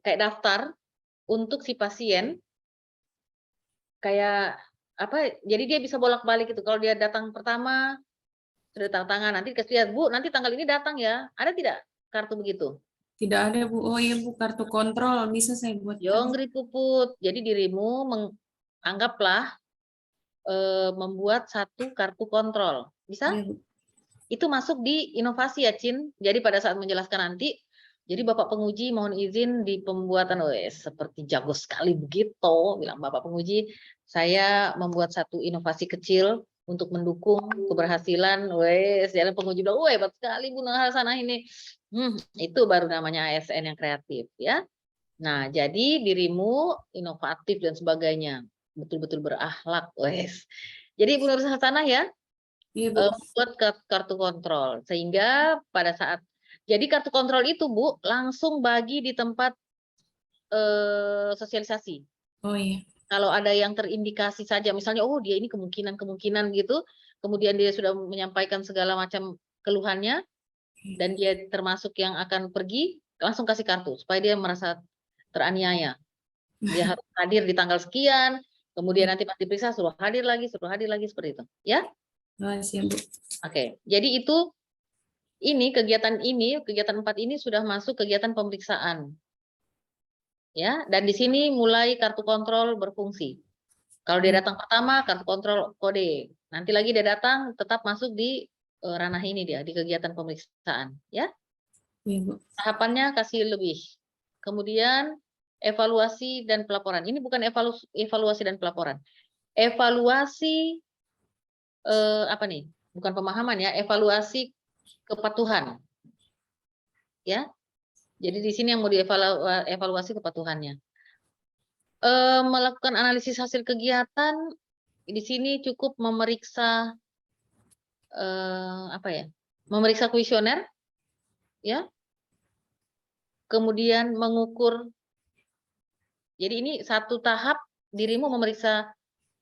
kayak daftar untuk si pasien, kayak apa? Jadi dia bisa bolak-balik itu. Kalau dia datang pertama sudah tanda tangan, nanti dikasih lihat, Bu, nanti tanggal ini datang ya. Ada tidak kartu begitu? Tidak ada, Bu. Oh iya, Bu, kartu kontrol bisa saya buat. Jonggri Puput. Jadi dirimu anggaplah membuat satu kartu kontrol. Bisa? Iya, Bu. Itu masuk di inovasi ya, Cin. Jadi pada saat menjelaskan nanti, jadi Bapak Penguji mohon izin di pembuatan, seperti jago sekali begitu, bilang Bapak Penguji, saya membuat satu inovasi kecil untuk mendukung keberhasilan, jalan penguji bilang, hebat sekali Bu Nur Hasanah ini. Itu baru namanya ASN yang kreatif ya. Nah, jadi dirimu inovatif dan sebagainya, betul-betul berakhlak, Jadi Bu Nur Hasanah ya, Iya, Bu. buat kartu kontrol sehingga pada saat jadi kartu kontrol itu Bu langsung bagi di tempat sosialisasi. Oh iya. Kalau ada yang terindikasi saja, misalnya dia ini kemungkinan gitu, kemudian dia sudah menyampaikan segala macam keluhannya dan dia termasuk yang akan pergi, langsung kasih kartu supaya dia merasa teraniaya. Dia harus hadir di tanggal sekian, kemudian nanti pas diperiksa suruh hadir lagi seperti itu, ya. Oh, siap, Bu. Oke, jadi itu kegiatan 4 ini sudah masuk kegiatan pemeriksaan. Ya, dan di sini mulai kartu kontrol berfungsi. Kalau dia datang pertama, kartu kontrol kode. Nanti lagi dia datang, tetap masuk di ranah ini dia, di kegiatan pemeriksaan. Ya, Iya, Bu. tahapannya kasih lebih. Kemudian evaluasi dan pelaporan. Ini bukan evaluasi dan pelaporan. Evaluasi apa nih? Bukan pemahaman ya, evaluasi kepatuhan. Ya, jadi di sini yang mau dievaluasi kepatuhannya. Melakukan analisis hasil kegiatan, di sini cukup memeriksa memeriksa kuesioner, ya. Kemudian mengukur. Jadi ini satu tahap dirimu memeriksa,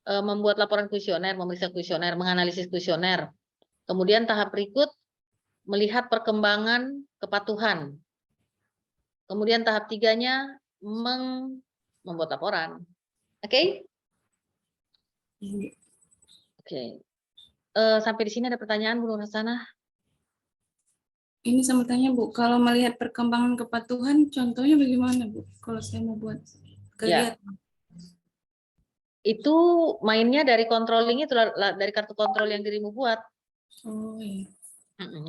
membuat laporan kuesioner, memeriksa kuesioner, menganalisis kuesioner. Kemudian tahap berikut melihat perkembangan kepatuhan. Kemudian tahap 3-nya membuat laporan. Oke? Oke. Sampai di sini ada pertanyaan Bu Nur Hasanah? Ini sama tanya, Bu, kalau melihat perkembangan kepatuhan, contohnya bagaimana, Bu? Kalau saya mau buat kegiatan. Itu mainnya dari controlling itu, dari kartu kontrol yang dirimu buat. Oh iya.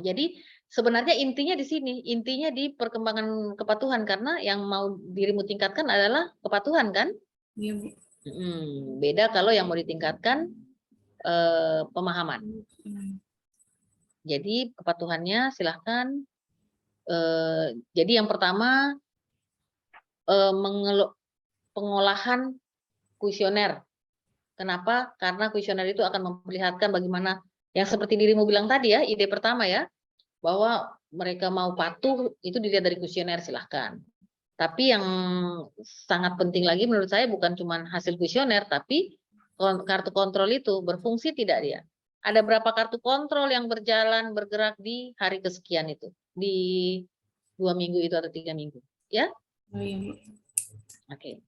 Jadi sebenarnya intinya di sini, intinya di perkembangan kepatuhan, karena yang mau dirimu tingkatkan adalah kepatuhan kan? Iya, Bu. Beda kalau yang mau ditingkatkan pemahaman. Jadi kepatuhannya silahkan. Jadi yang pertama pengolahan kuesioner. Kenapa? Karena kuesioner itu akan memperlihatkan bagaimana yang seperti dirimu bilang tadi ya, ide pertama ya, bahwa mereka mau patuh itu dilihat dari kuesioner, silahkan. Tapi yang sangat penting lagi menurut saya bukan cuma hasil kuesioner, tapi kartu kontrol itu berfungsi tidak dia. Ada berapa kartu kontrol yang berjalan, bergerak di hari kesekian itu, di 2 minggu itu atau 3 minggu, ya? Oh, iya, Bu. Oke,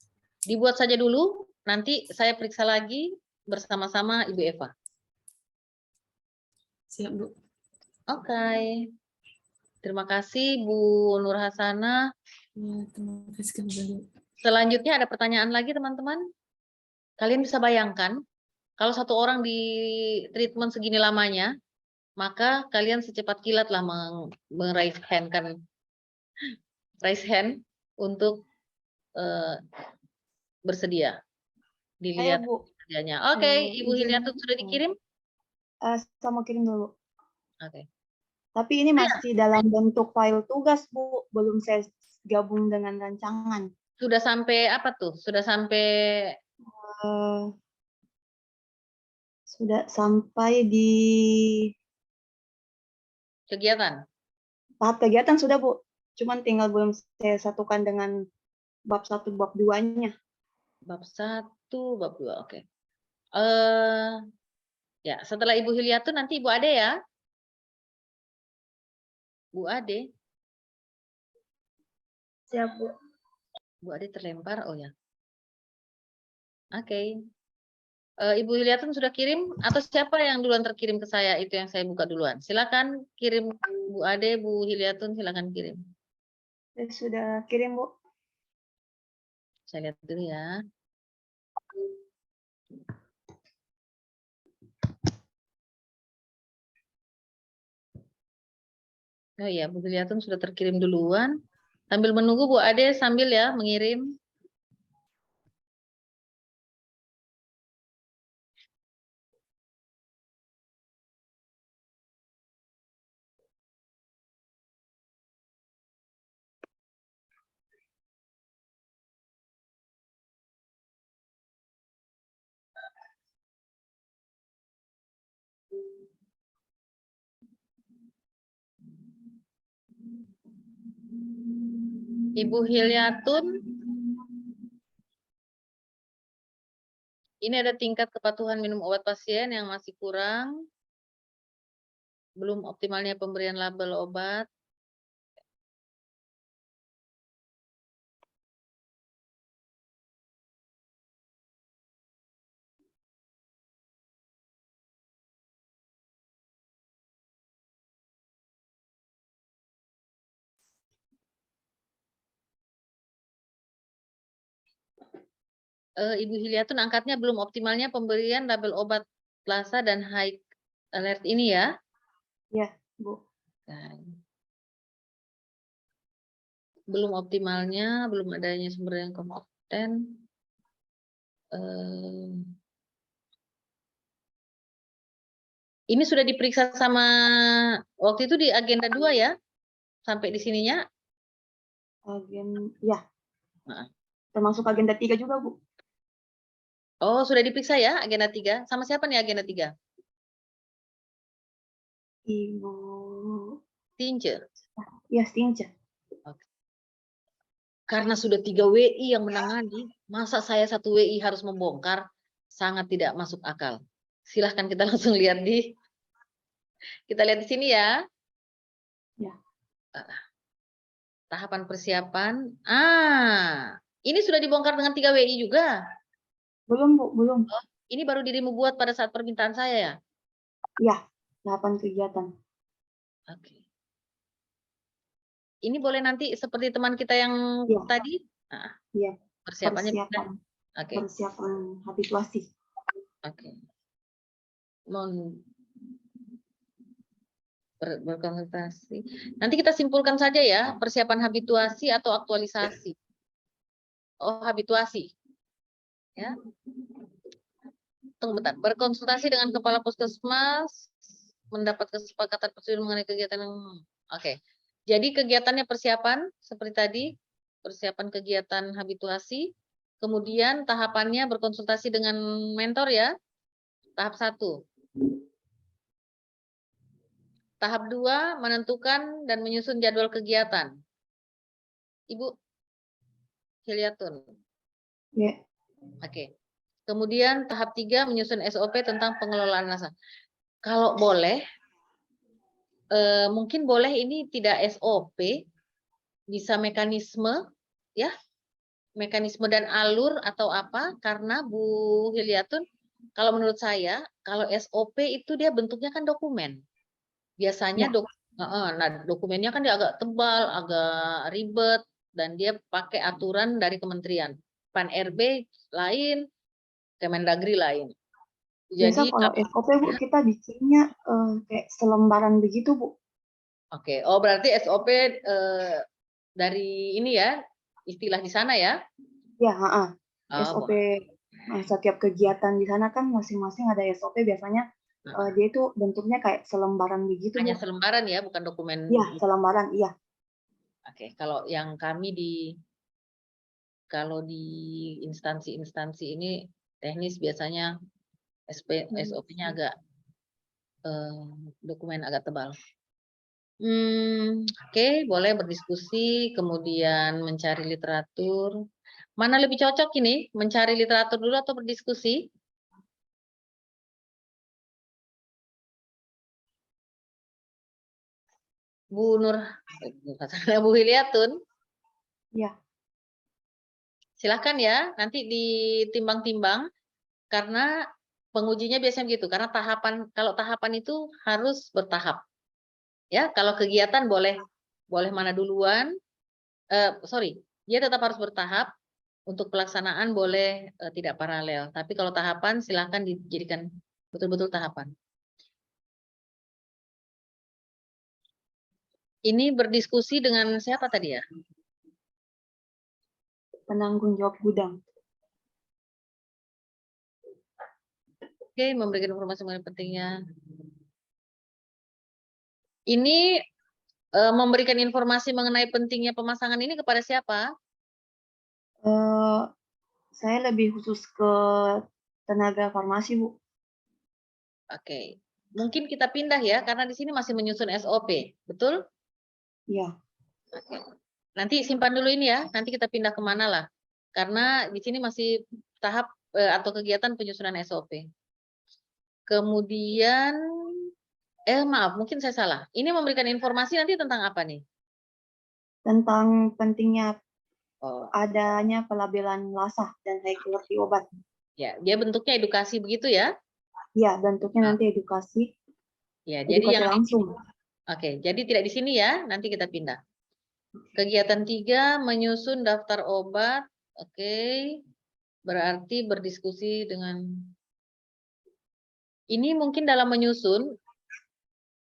dibuat saja dulu. Nanti saya periksa lagi bersama-sama Ibu Eva. Siap, Bu. Oke. Terima kasih Bu Nur Hasanah. Ya, terima kasih kembali. Selanjutnya ada pertanyaan lagi teman-teman. Kalian bisa bayangkan kalau satu orang di treatment segini lamanya, maka kalian secepat kilat lah raise hand untuk bersedia dilihat Bu. kerjanya. Oke, Ibu izin. Hilyatun sudah dikirim? Saya mau kirim dulu. Oke. Tapi ini masih dalam bentuk file tugas, Bu. Belum saya gabung dengan rancangan. Sudah sampai apa tuh? Sudah sampai Sudah sampai di kegiatan? tahap kegiatan sudah, Bu. Cuman tinggal belum saya satukan dengan bab 1, bab 2-nya. Bab 1, bab 2, oke. Ya, setelah Ibu Hilyatun nanti Ibu Ade ya. Bu Ade. Siap, Bu. Bu Ade terlempar, oh ya. Oke. Ibu Hilyatun sudah kirim atau siapa yang duluan terkirim ke saya? Itu yang saya buka duluan. Silakan kirim Bu Ade, Bu Hilyatun silakan kirim. Saya sudah kirim, Bu. Saya lihat dulu ya. Oh iya, Bu Hilyatun sudah terkirim duluan. Sambil menunggu Bu Ade sambil ya mengirim. Ibu Hilyatun, ini ada tingkat kepatuhan minum obat pasien yang masih kurang, belum optimalnya pemberian label obat. Ibu Hilyatun angkatnya belum optimalnya pemberian label obat Plasa dan High Alert ini ya. Ya, Bu. Nah, belum optimalnya, belum adanya sumber yang kompeten. Ini sudah diperiksa sama waktu itu di agenda 2 ya? Sampai di sininya? Ya. Nah. Termasuk agenda 3 juga, Bu. Oh, sudah diperiksa ya agenda 3? Sama siapa nih agenda 3? Ibu Tince. Ya, Tince. Karena sudah 3 WI yang menangani, masa saya 1 WI harus membongkar? Sangat tidak masuk akal. Silahkan kita langsung lihat kita lihat di sini ya. Ya. Tahapan persiapan. Ini sudah dibongkar dengan 3 WI juga? Belum, Bu, belum. Oh, ini baru dirimu buat pada saat permintaan saya ya? Ya, tahapan kegiatan. Oke. Ini boleh nanti seperti teman kita yang Ya. tadi? Ya. Persiapannya. Oke. Persiapan habituasi. Oke. Mohon berkonsultasi. Nanti kita simpulkan saja ya, persiapan habituasi atau aktualisasi. Oh, habituasi. Ya. Tunggu bentar. Berkonsultasi dengan kepala puskesmas, mendapat kesepakatan prosedur mengenai kegiatan. Oke. Jadi kegiatannya persiapan seperti tadi, persiapan kegiatan habituasi, Kemudian tahapannya berkonsultasi dengan mentor ya. Tahap 1. Tahap 2, menentukan dan menyusun jadwal kegiatan. Ibu Hilyatun. Ya. Oke. Kemudian tahap 3, menyusun SOP tentang pengelolaan massa. Kalau boleh, mungkin boleh ini tidak SOP, bisa mekanisme, ya, mekanisme dan alur atau apa, karena Bu Hilyatun, kalau menurut saya, kalau SOP itu dia bentuknya kan dokumen. Biasanya nah, dokumennya kan dia agak tebal, agak ribet, dan dia pakai aturan dari kementerian. Pan RB lain, Kemendagri lain. Biasa Jadi kalau SOP Bu kita bikinnya kayak selembaran begitu Bu. Oke, oh berarti SOP dari ini ya, istilah di sana ya? Ya, Oh, SOP boleh. setiap kegiatan di sana kan masing-masing ada SOP biasanya dia itu bentuknya kayak selembaran begitu Hanya Bu. selembaran ya, bukan dokumen. Iya, selembaran, iya. Oke, kalau yang kami kalau di instansi-instansi ini teknis biasanya SOP-nya agak dokumen agak tebal. Oke, boleh berdiskusi, kemudian mencari literatur. Mana lebih cocok ini? Mencari literatur dulu atau berdiskusi? Bu Nur, Bu Hilyatun, Iya. silahkan ya, nanti ditimbang-timbang, karena pengujinya biasanya begitu, karena kalau tahapan itu harus bertahap. Ya, kalau kegiatan boleh mana duluan, dia tetap harus bertahap, untuk pelaksanaan boleh tidak paralel, tapi kalau tahapan silahkan dijadikan betul-betul tahapan. Ini berdiskusi dengan siapa tadi ya? Penanggung jawab gudang. Oke, memberikan informasi mengenai pentingnya. Ini memberikan informasi mengenai pentingnya pemasangan ini kepada siapa? Saya lebih khusus ke tenaga farmasi, Bu. Oke, mungkin kita pindah ya, karena di sini masih menyusun SOP, betul? Iya. Oke. Nanti simpan dulu ini ya, nanti kita pindah kemana lah. Karena di sini masih tahap atau kegiatan penyusunan SOP. Kemudian, maaf, mungkin saya salah. Ini memberikan informasi nanti tentang apa nih? Tentang pentingnya adanya pelabelan lasah dan high quality obat. Ya, dia bentuknya edukasi begitu ya? Iya, bentuknya nanti edukasi. Ya, jadi Edukasi yang langsung. Oke, jadi tidak di sini ya, nanti kita pindah. Kegiatan 3, menyusun daftar obat. Oke, berarti berdiskusi dengan... Ini mungkin dalam menyusun,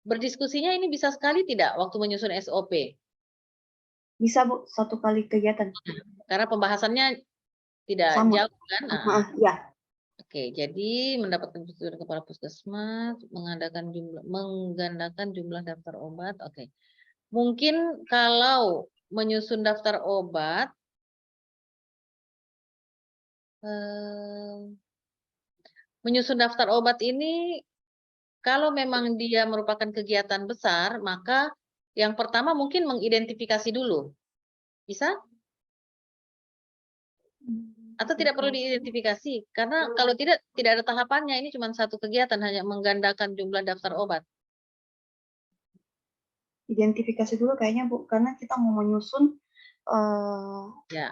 berdiskusinya ini bisa sekali tidak waktu menyusun SOP? Bisa, Bu, 1 kali kegiatan. Karena pembahasannya tidak Sama. jauh kan? Iya. Oke, jadi mendapatkan persetujuan kepala puskesmas, menggandakan jumlah daftar obat. Oke, mungkin kalau menyusun daftar obat, menyusun daftar obat ini, kalau memang dia merupakan kegiatan besar, maka yang pertama mungkin mengidentifikasi dulu. Bisa? Atau tidak perlu diidentifikasi? Karena kalau tidak ada tahapannya, ini cuma satu kegiatan, hanya menggandakan jumlah daftar obat. Identifikasi dulu kayaknya, Bu, karena kita mau menyusun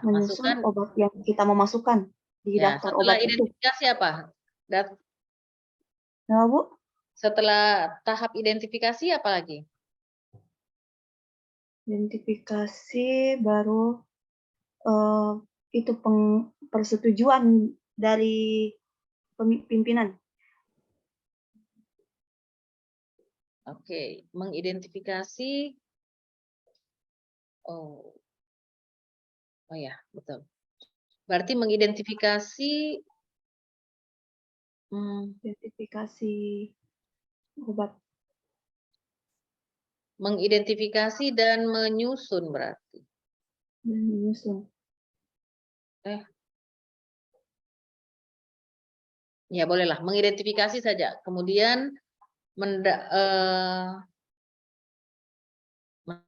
masukkan obat yang kita mau masukkan di daftar obat itu. Identifikasi apa? Nah, Bu? Setelah tahap identifikasi apa lagi? Identifikasi baru itu persetujuan dari pimpinan. Oke, mengidentifikasi. Oh ya, betul. Berarti mengidentifikasi identifikasi obat. Mengidentifikasi dan menyusun berarti. Dan menyusun. Ya bolehlah, mengidentifikasi saja. Kemudian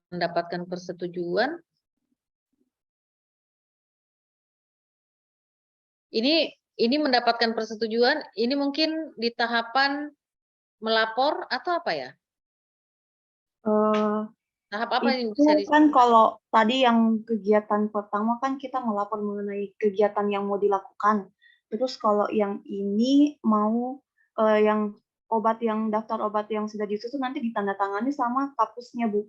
mendapatkan persetujuan. Ini mendapatkan persetujuan, ini mungkin di tahapan melapor atau apa ya? Tahap apa yang Itu bisa kan kalau tadi yang kegiatan pertama kan kita melapor mengenai kegiatan yang mau dilakukan. Terus kalau yang ini mau yang daftar obat yang sudah disusun nanti ditandatangani sama kapusnya, Bu.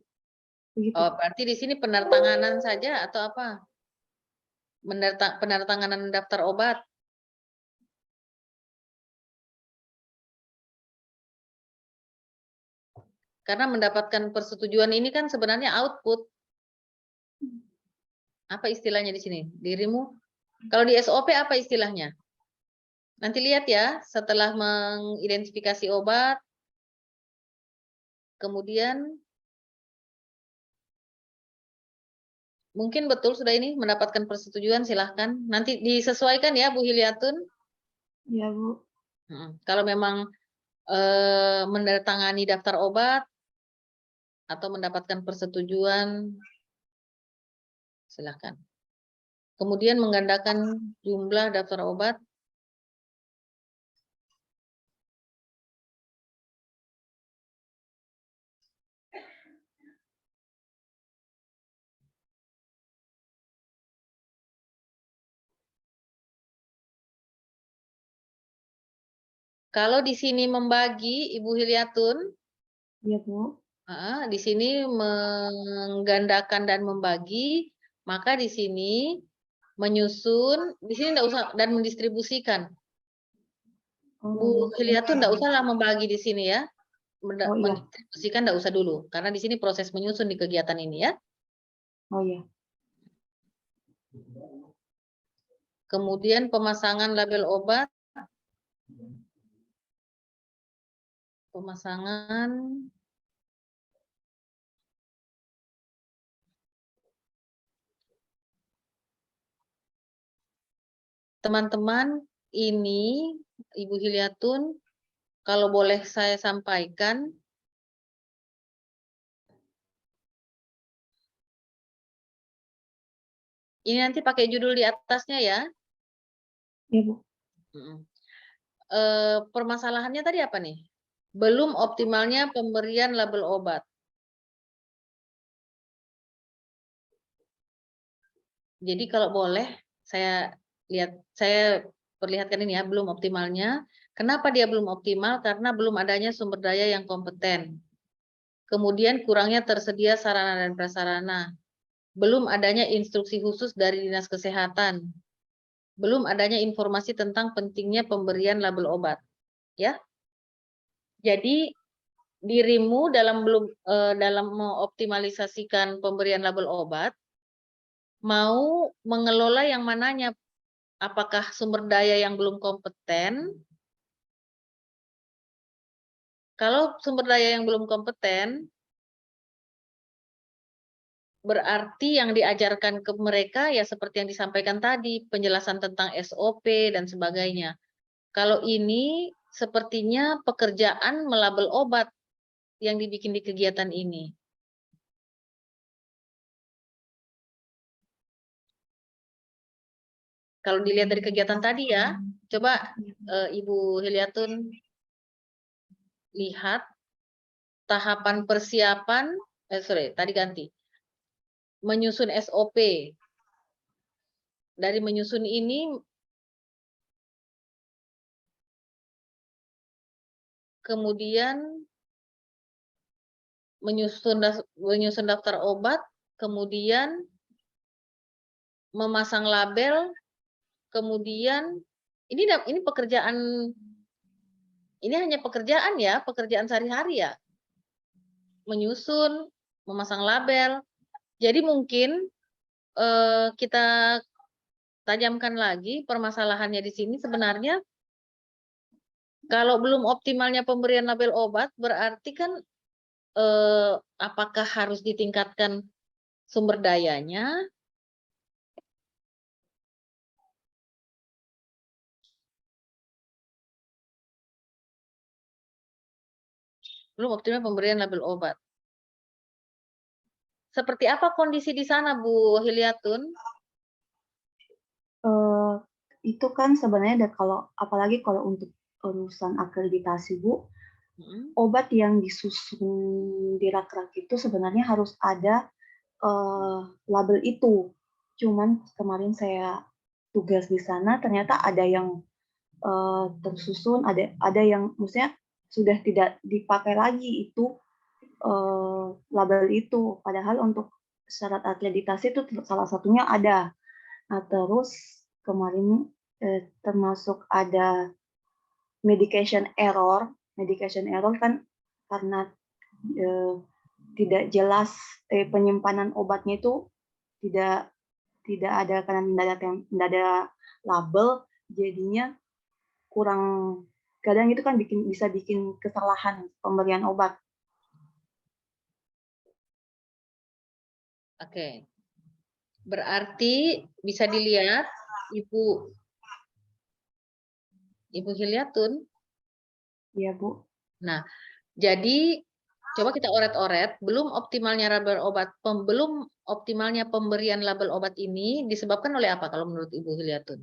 Begitu. Oh, berarti di sini penandatanganan saja atau apa? Penandatanganan daftar obat. Karena mendapatkan persetujuan ini kan sebenarnya output. Apa istilahnya di sini? Dirimu? Kalau di SOP apa istilahnya? Nanti lihat ya, setelah mengidentifikasi obat, kemudian mungkin betul sudah ini mendapatkan persetujuan, silahkan. Nanti disesuaikan ya Bu Hilyatun. Ya, Bu. Kalau memang menandatangani daftar obat atau mendapatkan persetujuan, silahkan. Kemudian menggandakan jumlah daftar obat. Kalau di sini membagi, Ibu Hilyatun, Ya, Bu. di sini menggandakan dan membagi, maka di sini menyusun, di sini enggak usah, dan mendistribusikan. Bu Hilyatun enggak usahlah membagi di sini ya. Oh, iya. Mendistribusikan enggak usah dulu, karena di sini proses menyusun di kegiatan ini ya. Oh, iya. Kemudian pemasangan label obat. Pemasangan teman-teman, ini Ibu Hilyatun, kalau boleh saya sampaikan, ini nanti pakai judul di atasnya ya. Ya, Bu. Permasalahannya tadi apa nih? Belum optimalnya pemberian label obat. Jadi kalau boleh saya perlihatkan ini ya, belum optimalnya. Kenapa dia belum optimal? Karena belum adanya sumber daya yang kompeten. Kemudian kurangnya tersedia sarana dan prasarana. Belum adanya instruksi khusus dari Dinas Kesehatan. Belum adanya informasi tentang pentingnya pemberian label obat. Ya. Jadi dirimu dalam mengoptimalisasikan pemberian label obat, mau mengelola yang mananya? Apakah sumber daya yang belum kompeten? Kalau sumber daya yang belum kompeten, berarti yang diajarkan ke mereka ya seperti yang disampaikan tadi, penjelasan tentang SOP dan sebagainya. Kalau ini sepertinya pekerjaan melabel obat yang dibikin di kegiatan ini. Kalau dilihat dari kegiatan tadi ya, coba Ibu Hilyatun lihat tahapan persiapan, tadi ganti. Menyusun SOP. Dari menyusun ini, kemudian menyusun daftar obat, kemudian memasang label, kemudian ini pekerjaan, ini hanya pekerjaan ya, pekerjaan sehari-hari ya. Menyusun, memasang label. Jadi mungkin kita tajamkan lagi permasalahannya di sini sebenarnya kalau belum optimalnya pemberian label obat berarti kan apakah harus ditingkatkan sumber dayanya? Belum optimal pemberian label obat. Seperti apa kondisi di sana, Bu Hilyatun? Eh, itu kan sebenarnya kalau apalagi kalau untuk urusan akreditasi Bu, Hmm. obat yang disusun di rak-rak itu sebenarnya harus ada label itu. Cuman kemarin saya tugas di sana ternyata ada yang tersusun, ada yang maksudnya sudah tidak dipakai lagi itu label itu. Padahal untuk syarat akreditasi itu salah satunya ada. Nah, terus kemarin termasuk ada medication error. Medication error kan karena tidak jelas penyimpanan obatnya itu tidak ada karena tidak ada label, jadinya kurang, kadang itu kan bisa bikin kesalahan pemberian obat. Oke. Berarti bisa dilihat Ibu Hilyatun. Iya Bu. Nah, jadi coba kita oret-oret, belum optimalnya pemberian label obat ini disebabkan oleh apa kalau menurut Ibu Hilyatun?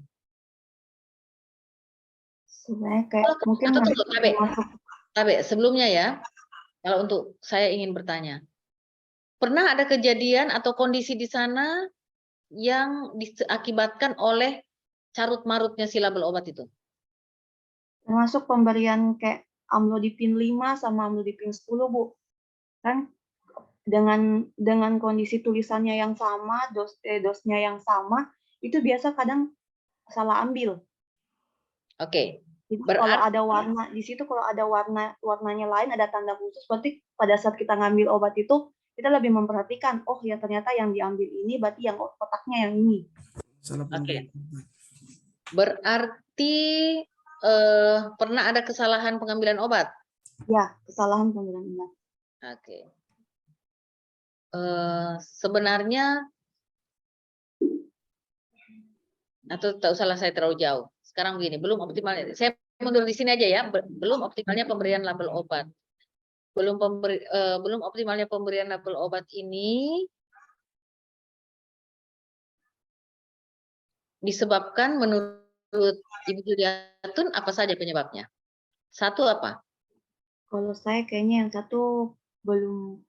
Sebenarnya kayak mungkin Atau tunggu, termasuk Tabe, sebelumnya ya, kalau untuk saya ingin bertanya, pernah ada kejadian atau kondisi di sana yang diakibatkan oleh carut-marutnya si label obat itu? termasuk pemberian kayak amlodipin 5 sama amlodipin 10 Bu. Kan dengan kondisi tulisannya yang sama, dosnya yang sama, itu biasa kadang salah ambil. Oke. Jadi kalau ada warna di situ, kalau ada warnanya lain, ada tanda khusus, berarti pada saat kita ngambil obat itu kita lebih memperhatikan, oh ya ternyata yang diambil ini berarti yang kotaknya yang ini. Salah Oke. pemberian. Berarti pernah ada kesalahan pengambilan obat? Ya, kesalahan pengambilan obat. Oke. Sebenarnya atau tak usahlah saya terlalu jauh. Sekarang begini, belum optimal. Saya mundur di sini aja ya. Belum optimalnya pemberian label obat. Belum optimalnya pemberian label obat ini disebabkan menurut Ibu Hilyatun apa saja penyebabnya? Satu apa? Kalau saya kayaknya yang satu belum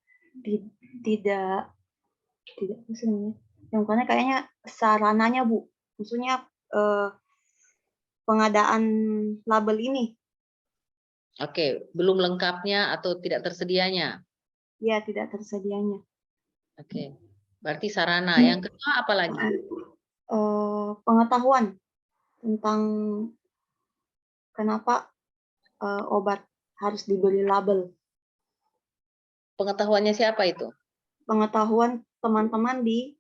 tidak apa sih namanya? Yang karena kayaknya sarananya Bu, maksudnya pengadaan label ini. Oke, belum lengkapnya atau tidak tersedianya. Ya, tidak tersedianya. Oke, berarti sarana. Yang kedua apa lagi? Pengetahuan tentang kenapa obat harus diberi label. Pengetahuannya siapa itu? Pengetahuan teman-teman di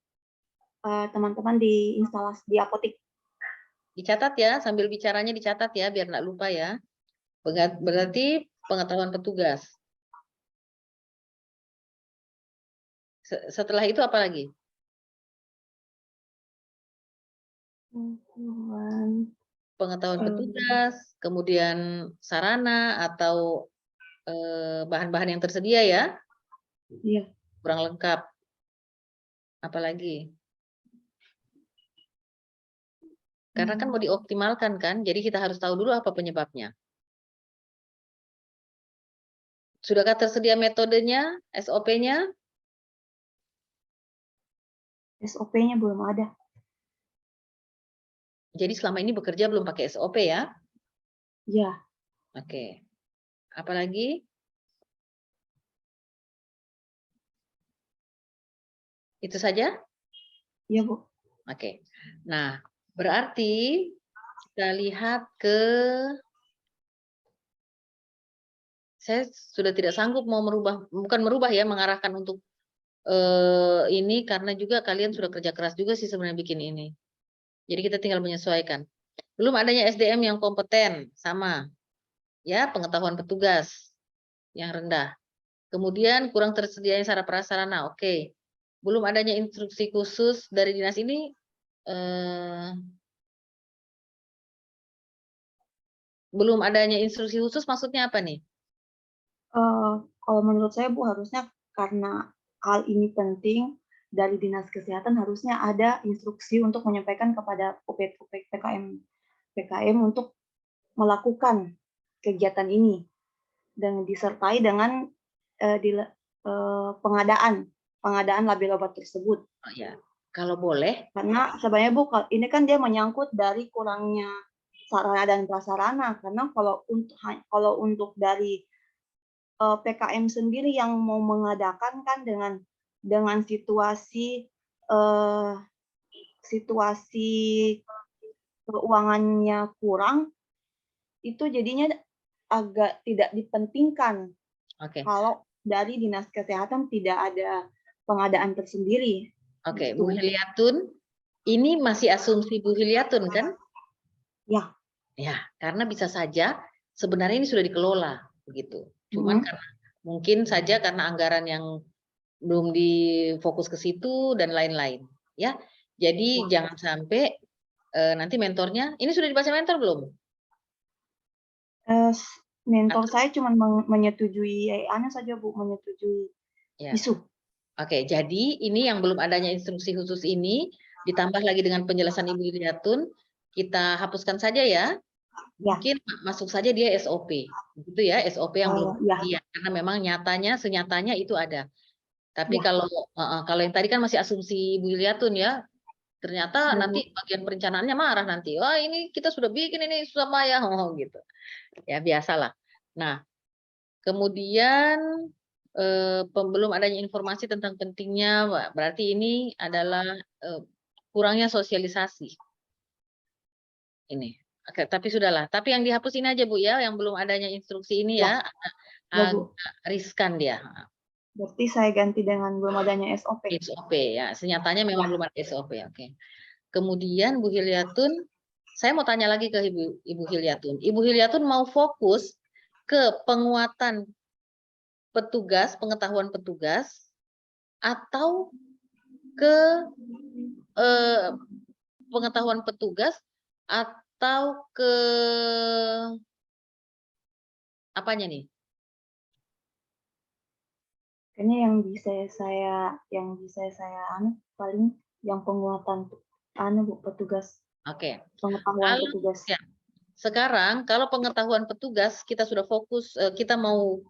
instalasi di apotek. Dicatat ya, sambil bicaranya dicatat ya, biar nggak lupa ya. Berarti pengetahuan petugas. Setelah itu apa lagi? Pengetahuan petugas, kemudian sarana atau bahan-bahan yang tersedia ya. Iya. Kurang lengkap. Apalagi? Karena kan mau dioptimalkan kan, jadi kita harus tahu dulu apa penyebabnya. Sudahkah tersedia metodenya, SOP-nya? SOP-nya belum ada. Jadi selama ini bekerja belum pakai SOP ya? Ya. Oke. Apalagi? Itu saja? Iya, Bu. Oke. Nah, berarti kita lihat ke... Saya sudah tidak sanggup mau merubah, bukan merubah ya, mengarahkan untuk ini karena juga kalian sudah kerja keras juga sih sebenarnya bikin ini. Jadi kita tinggal menyesuaikan. Belum adanya SDM yang kompeten, sama. Ya, pengetahuan petugas yang rendah. Kemudian kurang tersedianya sarana prasarana, oke. Belum adanya instruksi khusus dari dinas ini, belum adanya instruksi khusus maksudnya apa nih? kalau menurut saya Bu harusnya karena hal ini penting dari Dinas Kesehatan harusnya ada instruksi untuk menyampaikan kepada PKM untuk melakukan kegiatan ini dan disertai dengan pengadaan label obat tersebut. Oh, ya, kalau boleh. Karena sebenarnya Bu, ini kan dia menyangkut dari kurangnya sarana dan prasarana. Karena kalau untuk dari PKM sendiri yang mau mengadakan kan dengan situasi keuangannya kurang, itu jadinya agak tidak dipentingkan. Oke. Kalau dari Dinas Kesehatan tidak ada pengadaan tersendiri. Oke, Gitu. Bu Hiliatun, ini masih asumsi Bu Hiliatun kan? Ya. Ya, karena bisa saja sebenarnya ini sudah dikelola begitu. Cuman karena mungkin saja karena anggaran yang belum difokus ke situ dan lain-lain, ya. Jadi jangan sampai nanti mentornya, ini sudah dibaca mentor belum? Mentor saya cuma menyetujui EA-nya saja Bu, menyetujui Ya. isu. Oke, jadi ini yang belum adanya instruksi khusus ini ditambah lagi dengan penjelasan Ibu Hiliatun, kita hapuskan saja ya. Mungkin masuk saja dia SOP, gitu ya, SOP yang belum dia, karena memang senyatanya itu ada. Tapi kalau yang tadi kan masih asumsi Bu Hiliatun ya, ternyata nanti bagian perencanaannya marah nanti. Wah ini kita sudah bikin ini susah payah, gitu. Ya biasalah. Nah, kemudian belum adanya informasi tentang pentingnya, berarti ini adalah kurangnya sosialisasi. Ini. Oke, tapi sudahlah. Tapi yang dihapus ini aja Bu ya, yang belum adanya instruksi ini ya, agak riskan dia. Berarti saya ganti dengan belum adanya SOP. SOP ya, senyatanya memang belum ada SOP. Oke. Kemudian Bu Hiliatun, saya mau tanya lagi ke Ibu Hiliatun. Ibu Hiliatun mau fokus ke penguatan petugas, pengetahuan petugas, atau ke pengetahuan petugas, atau ke apanya nih? Kayaknya yang bisa saya paling yang penguatan Bu, petugas. Oke. Pengetahuan petugas. Ya. Sekarang kalau pengetahuan petugas kita sudah fokus, kita mau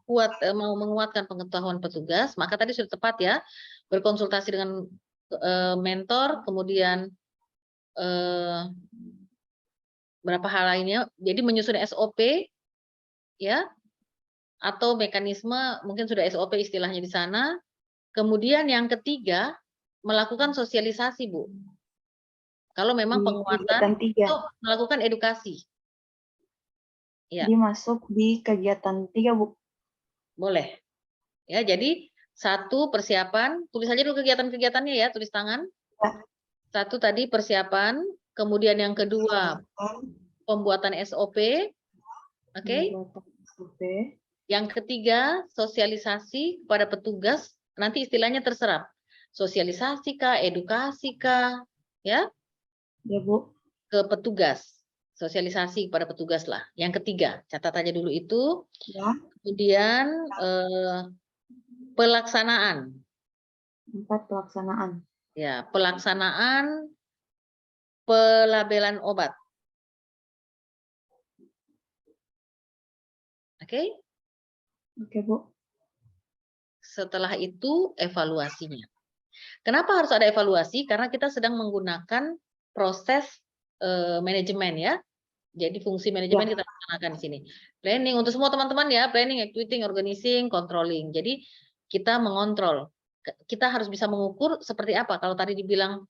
menguatkan pengetahuan petugas, maka tadi sudah tepat ya berkonsultasi dengan mentor, kemudian berapa hal lainnya. Jadi menyusun SOP ya, atau mekanisme mungkin sudah SOP istilahnya di sana. Kemudian yang ketiga melakukan sosialisasi Bu. Kalau memang penguatan itu melakukan edukasi. Ya. Dimasuk di kegiatan 3 Bu. Boleh. Ya, jadi 1 persiapan, tulis aja dulu kegiatan-kegiatannya ya, tulis tangan. 1 tadi persiapan, kemudian yang kedua pembuatan SOP. Oke. Yang ketiga sosialisasi kepada petugas, nanti istilahnya terserap. Sosialisasi kah, edukasi kah, ya? Ya Bu. Ke petugas. Sosialisasi kepada petugas lah. Yang ketiga, catat aja dulu itu. Ya. Kemudian pelaksanaan. 4 pelaksanaan. Ya, pelaksanaan pelabelan obat. Oke? Oke, Bu. Setelah itu evaluasinya. Kenapa harus ada evaluasi? Karena kita sedang menggunakan proses manajemen ya. Jadi fungsi manajemen kita laksanakan di sini. Planning untuk semua teman-teman ya, planning, executing, organizing, controlling. Jadi kita mengontrol. Kita harus bisa mengukur seperti apa. Kalau tadi dibilang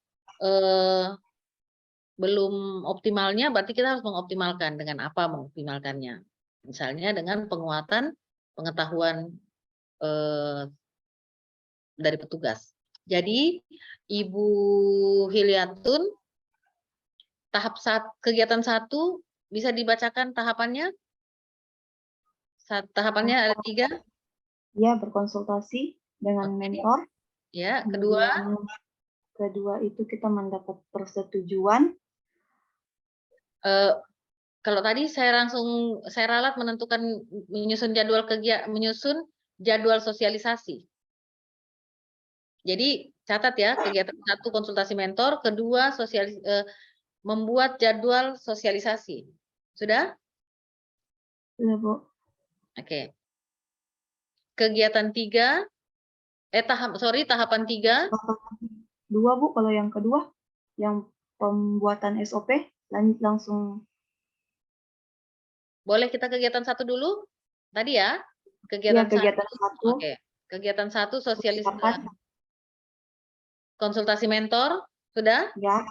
belum optimalnya, berarti kita harus mengoptimalkan. Dengan apa mengoptimalkannya? Misalnya dengan penguatan pengetahuan dari petugas. Jadi Ibu Hiliatun, kegiatan 1 bisa dibacakan tahapannya? Tahapannya ada 3. Ya, berkonsultasi dengan mentor. Ya, kedua itu kita mendapat persetujuan. Kalau tadi saya ralat menentukan menyusun jadwal menyusun jadwal sosialisasi. Jadi catat ya, kegiatan 1 konsultasi mentor, kedua membuat jadwal sosialisasi. Sudah? Sudah, Bu. Oke. Kegiatan 3, tahapan 3, Dua, Bu, kalau yang kedua, yang pembuatan SOP, lanjut langsung. boleh kita kegiatan 1 dulu? Tadi ya? Ya, Kegiatan 1. kegiatan 1, Oke. Kegiatan 1 sosialisasi persiapan, konsultasi mentor, sudah? ya,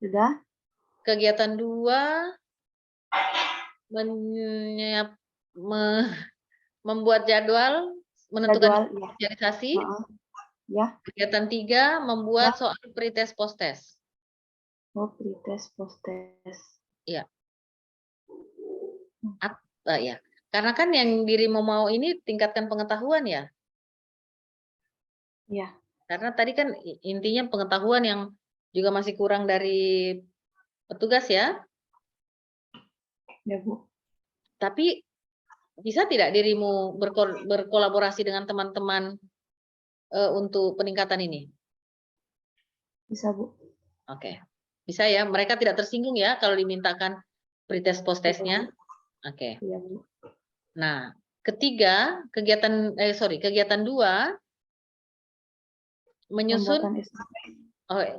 sudah. Kegiatan 2 membuat jadwal, menentukan Jadwal, ya. sosialisasi. Ya, Kegiatan 3 membuat soal pretest post-test. pretest post-test. Iya. Ya. Karena kan yang dirimu mau ini tingkatkan pengetahuan ya. Ya, Karena tadi kan intinya pengetahuan yang juga masih kurang dari petugas ya. ya, Bu. Tapi bisa tidak dirimu berkolaborasi dengan teman-teman untuk peningkatan ini? Bisa, Bu. Oke. Bisa ya, mereka tidak tersinggung ya kalau dimintakan pretest post-testnya. Oke. Iya, Bu. Nah, ketiga, kegiatan 2 menyusun Pembuatan SOP.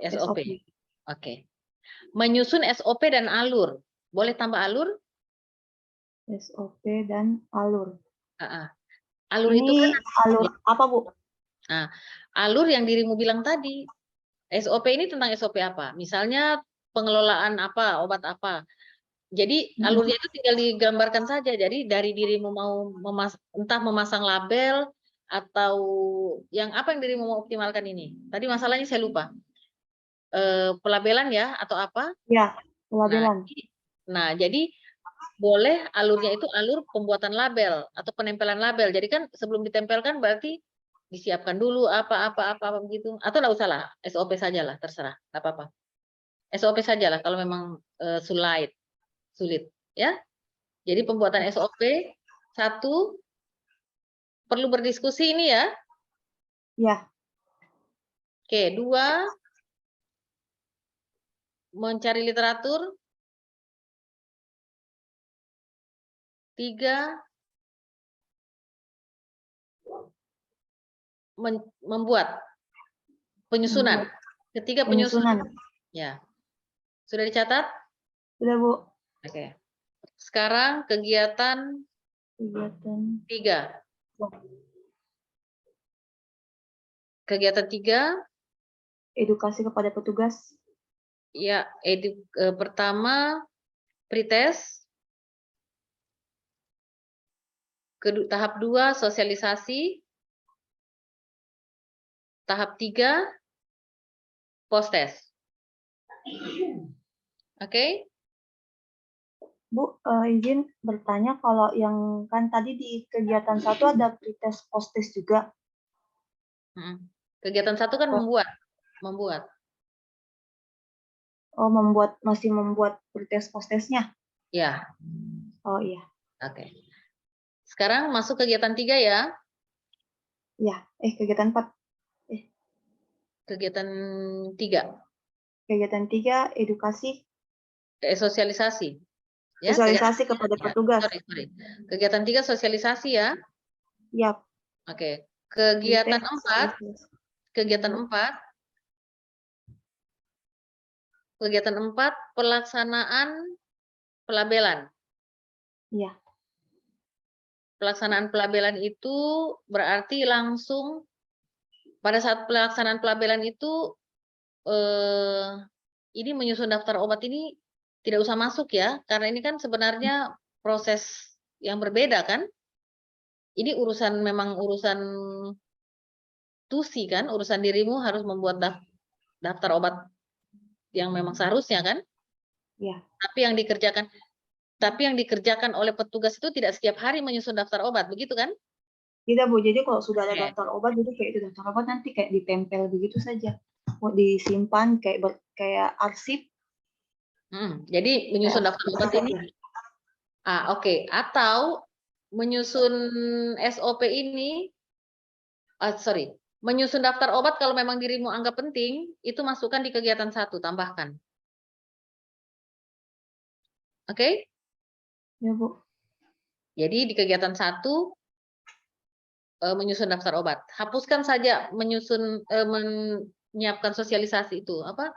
SOP. Oke. Menyusun SOP dan alur. Boleh tambah alur? SOP dan alur. Alur Ini itu kan alur apa, Bu? alur yang dirimu bilang tadi. SOP ini tentang SOP apa? Misalnya pengelolaan apa, obat apa. Jadi alurnya itu tinggal digambarkan saja. Jadi dari dirimu mau entah memasang label atau yang apa yang dirimu mau optimalkan ini. Tadi masalahnya saya lupa. Pelabelan ya atau apa? Ya, pelabelan. Nah, jadi boleh alurnya itu alur pembuatan label atau penempelan label. Jadi kan sebelum ditempelkan berarti disiapkan dulu apa begitu. Atau enggak usah lah, SOP saja lah, terserah, enggak apa-apa. SOP saja lah kalau memang sulit ya. Jadi pembuatan SOP 1 perlu berdiskusi ini ya. Ya. Oke, 2 mencari literatur. 3 membuat penyusunan. Ketiga penyusunan. Ya. Sudah dicatat? Sudah, Bu. Oke. Sekarang kegiatan 3. Kegiatan 3 edukasi kepada petugas. ya, pertama pretest. Tahap 2 sosialisasi. Tahap 3 post-test. Oke? Bu, izin bertanya kalau yang kan tadi di kegiatan 1 ada pretest post-test juga. Kegiatan 1 kan membuat. Oh, masih membuat pretest post-testnya? Ya. Oh iya. Oke. Sekarang masuk kegiatan 3 ya. Ya, kegiatan 4. Kegiatan 3. Kegiatan 3 edukasi. Sosialisasi. Ya, sosialisasi kepada petugas. Sorry. Kegiatan 3 sosialisasi ya. Yap. Oke. Kegiatan 4. Kegiatan 4 pelaksanaan pelabelan. Iya. Pelaksanaan pelabelan itu berarti langsung pada saat pelaksanaan pelabelan itu ini menyusun daftar obat ini tidak usah masuk ya, karena ini kan sebenarnya proses yang berbeda kan. Ini memang urusan TUSI kan, urusan dirimu harus membuat daftar obat yang memang seharusnya kan. Iya. Tapi yang dikerjakan oleh petugas itu tidak setiap hari menyusun daftar obat, begitu kan? Tidak, Bu. Jadi kalau sudah ada daftar obat, jadi kayak itu daftar obat nanti kayak ditempel begitu saja. Disimpan kayak arsip. Jadi menyusun daftar obat ini. Oke. Atau menyusun SOP ini sorry, menyusun daftar obat kalau memang dirimu anggap penting, itu masukkan di kegiatan 1, tambahkan. Oke? Ya, Bu. Jadi di kegiatan 1 menyusun daftar obat. Hapuskan saja menyiapkan sosialisasi itu apa?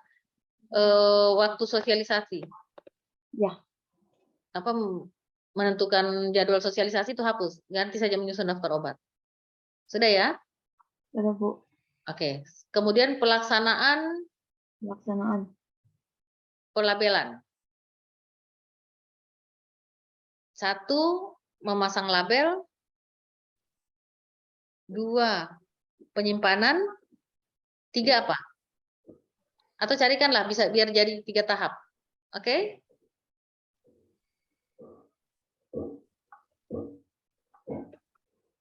Waktu sosialisasi. Ya. Apa menentukan jadwal sosialisasi itu hapus. Ganti saja menyusun daftar obat. Sudah ya? Sudah, Bu. Oke. Kemudian pelaksanaan Pelaksanaan. pelabelan. 1, memasang label. 2, penyimpanan. 3 apa? Atau carikanlah bisa biar jadi 3 tahap. Oke?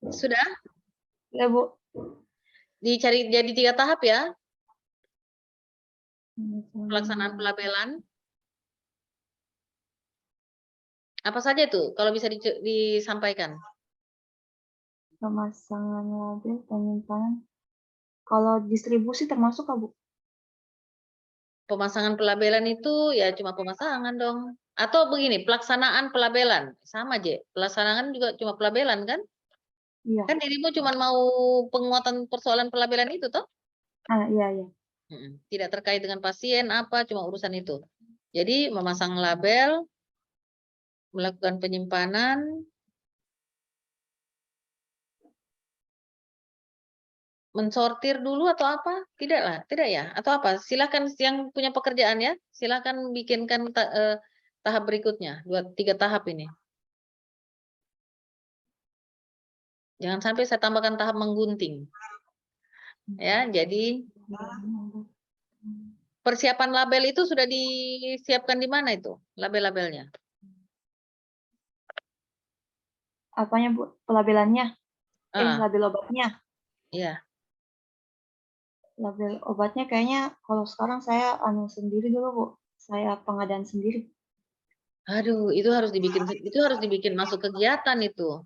Sudah? Ya, Bu. Dicari jadi 3 tahap ya. Pelaksanaan pelabelan. Apa saja itu kalau bisa disampaikan? Pemasangan label, penyimpanan. Kalau distribusi termasuk, Bu? Pemasangan pelabelan itu ya cuma pemasangan dong. Atau begini, pelaksanaan pelabelan. Sama aja. Pelaksanaan juga cuma pelabelan kan? Iya. Kan dirimu cuma mau penguatan persoalan pelabelan itu toh? Iya, iya. Tidak terkait dengan pasien apa, cuma urusan itu. Jadi memasang label, melakukan penyimpanan, mensortir dulu atau apa? Tidak lah, tidak ya? Atau apa? Silakan yang punya pekerjaan ya, silakan bikinkan tahap berikutnya, 3 tahap ini. Jangan sampai saya tambahkan tahap menggunting. Ya, jadi persiapan label itu sudah disiapkan di mana itu? Label-labelnya. Apanya, Bu? Pelabelannya? Label obatnya? Iya. Label obatnya kayaknya kalau sekarang saya sendiri dulu, Bu. Saya pengadaan sendiri. Aduh, itu harus dibikin masuk kegiatan itu.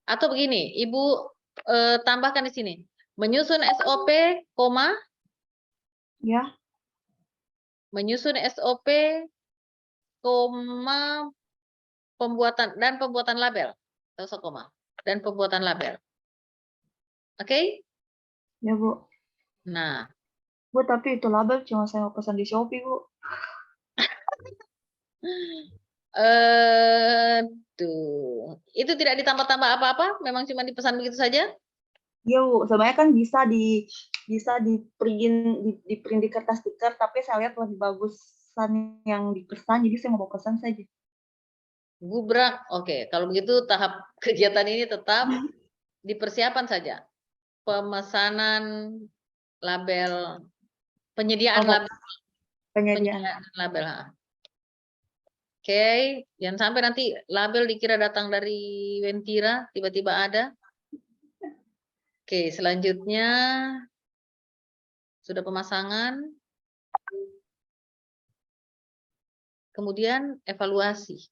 Atau begini, Ibu tambahkan di sini. Menyusun SOP, koma. Ya. Menyusun SOP, koma, pembuatan label. Atau koma. Dan pembuatan label. Oke? Ya, Bu. Nah. Bu, tapi itu label cuma saya mau pesan di Shopee, Bu. Tuh. Itu tidak ditambah-tambah apa-apa? Memang cuma dipesan begitu saja? Iya, Bu. Sebenarnya kan bisa di print di kertas stiker, tapi saya lihat lebih bagusan yang dipesan, jadi saya mau pesan saja. Gubrak. Oke, kalau begitu tahap kegiatan ini tetap dipersiapkan saja. Pemesanan label, penyediaan label. Penyediaan label. Oke, jangan sampai nanti label dikira datang dari Wentira, tiba-tiba ada. Oke, selanjutnya sudah pemasangan. Kemudian evaluasi.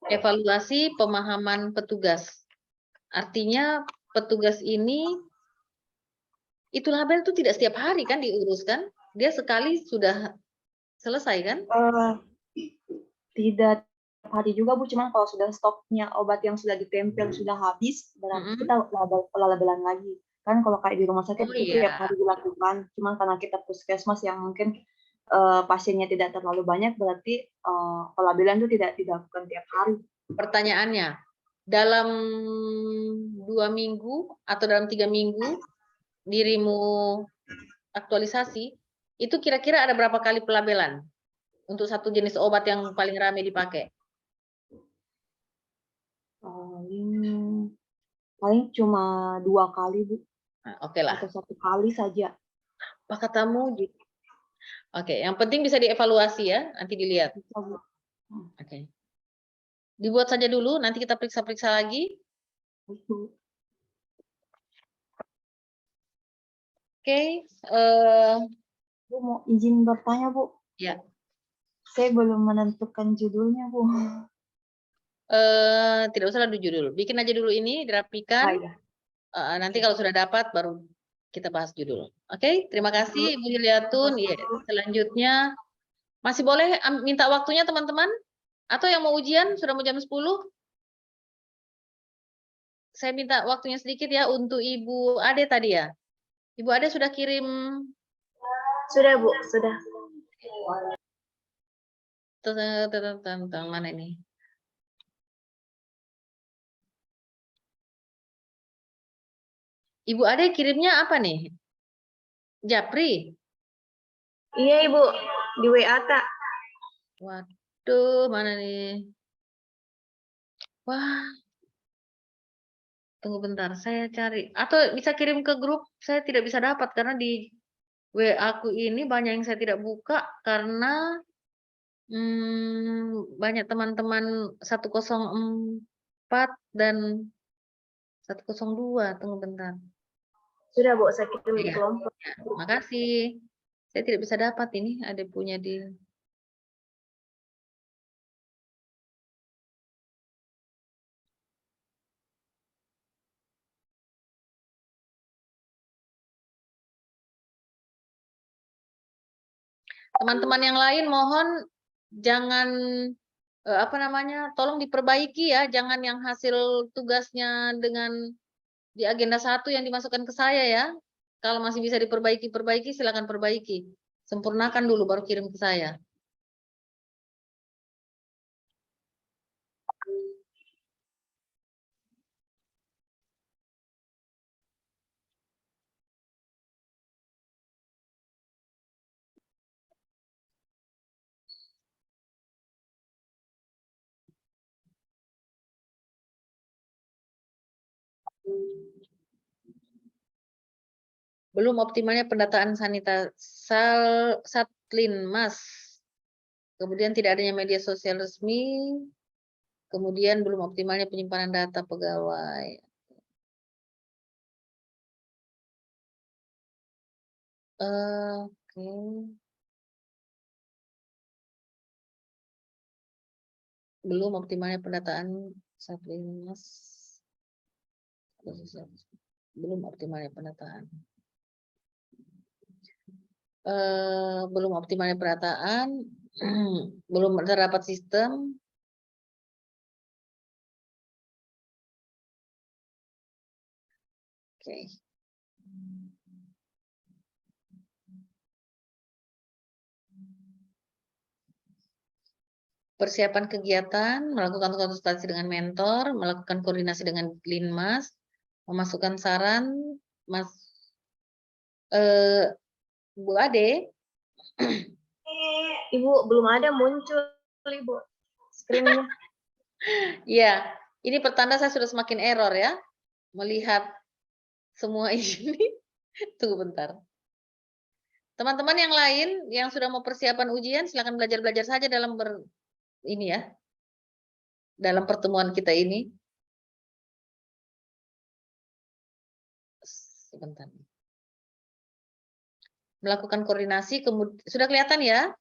Evaluasi pemahaman petugas. Artinya petugas ini, itu label itu tidak setiap hari kan diuruskan? Dia sekali sudah selesai kan? Tidak hari juga, Bu, cuman kalau sudah stoknya obat yang sudah ditempel sudah habis, berarti kita pelabelan lagi. Kan kalau kayak di rumah sakit itu tiap hari dilakukan, cuman karena kita puskesmas yang mungkin pasiennya tidak terlalu banyak, berarti pelabelan itu tidak dilakukan tiap hari. Pertanyaannya, dalam 2 minggu atau dalam 3 minggu dirimu aktualisasi, itu kira-kira ada berapa kali pelabelan untuk satu jenis obat yang paling ramai dipakai? Paling cuma 2 kali, Bu. Nah, oke lah. Atau 1 kali saja. Apa katamu? Oke, yang penting bisa dievaluasi ya, nanti dilihat. Oke. Dibuat saja dulu, nanti kita periksa-periksa lagi. Oke. Bu, mau izin bertanya, Bu. Ya. Saya belum menentukan judulnya, Bu. Tidak usah ada judul. Bikin aja dulu ini, dirapikan. iya. Nanti kalau sudah dapat baru kita bahas judul. Oke, terima kasih Ibu Yuliatun. Iya, selanjutnya masih boleh minta waktunya teman-teman? Atau yang mau ujian sudah mau jam 10? Saya minta waktunya sedikit ya untuk Ibu Ade tadi ya. Ibu Ade sudah kirim Sudah, Bu, sudah. tentang mana ini? Ibu Ade kirimnya apa nih? Japri? Iya, Ibu, di WA, Kak. Waduh, mana nih? Wah, tunggu bentar, saya cari. Atau bisa kirim ke grup, saya tidak bisa dapat karena di WA aku ini banyak yang saya tidak buka karena banyak teman-teman 104 dan 102. Tunggu bentar. Sudah, Bu, saya kirim di Iya. kelompok. Ya, makasih. Saya tidak bisa dapat ini, ada punya di teman-teman yang lain mohon jangan apa namanya, tolong diperbaiki ya, jangan yang hasil tugasnya dengan di agenda 1 yang dimasukkan ke saya ya. Kalau masih bisa diperbaiki, silakan perbaiki. Sempurnakan dulu baru kirim ke saya. Belum optimalnya pendataan Satlinmas. Kemudian tidak adanya media sosial resmi. Kemudian belum optimalnya penyimpanan data pegawai. Oke. Belum optimalnya pendataan Satlinmas. Belum optimalnya pendataan. Belum optimalnya pendataan. Belum terdapat sistem. Oke. Persiapan kegiatan, melakukan konsultasi dengan mentor, melakukan koordinasi dengan Linmas, memasukkan saran, Bu Ade. Ibu, belum ada muncul, Ibu, screen-nya. Iya, ini pertanda saya sudah semakin error ya, melihat semua ini. Tunggu bentar. Teman-teman yang lain yang sudah mau persiapan ujian, silakan belajar-belajar saja dalam ini ya, dalam pertemuan kita ini. Sebentar. Melakukan koordinasi, kemudian sudah kelihatan ya?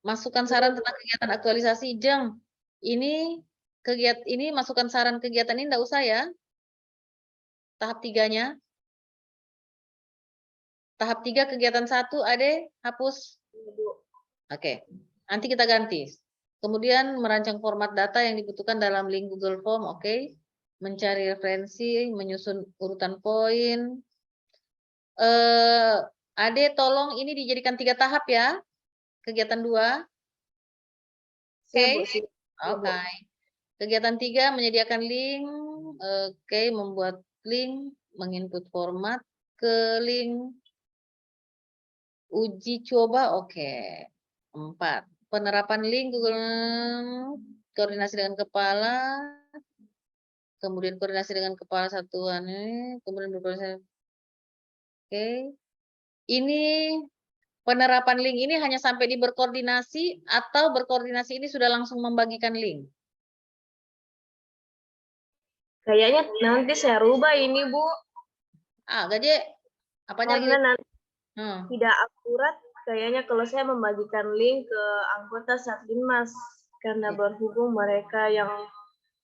Masukkan saran tentang kegiatan aktualisasi, Jeng. Ini kegiatan ini masukkan saran kegiatan ini enggak usah ya. Tahap 3-nya. Tahap 3 kegiatan 1 Ade hapus. Oke. Nanti kita ganti. Kemudian merancang format data yang dibutuhkan dalam link Google Form, oke. Mencari referensi, menyusun urutan poin. Ade tolong ini dijadikan 3 tahap ya. Kegiatan 2. Oke. Oke. Kegiatan 3 menyediakan link, oke, membuat link, menginput format ke link, uji coba, oke. 4. Penerapan link Google, koordinasi dengan kepala, kemudian koordinasi dengan kepala satuan, kemudian berkoordinasi. Oke. Ini penerapan link ini hanya sampai di berkoordinasi atau berkoordinasi ini sudah langsung membagikan link? Kayaknya nanti saya rubah ini, Bu. Gaje, apanya Karena lagi? nanti tidak akurat kayaknya kalau saya membagikan link ke anggota Satlinmas karena berhubung mereka yang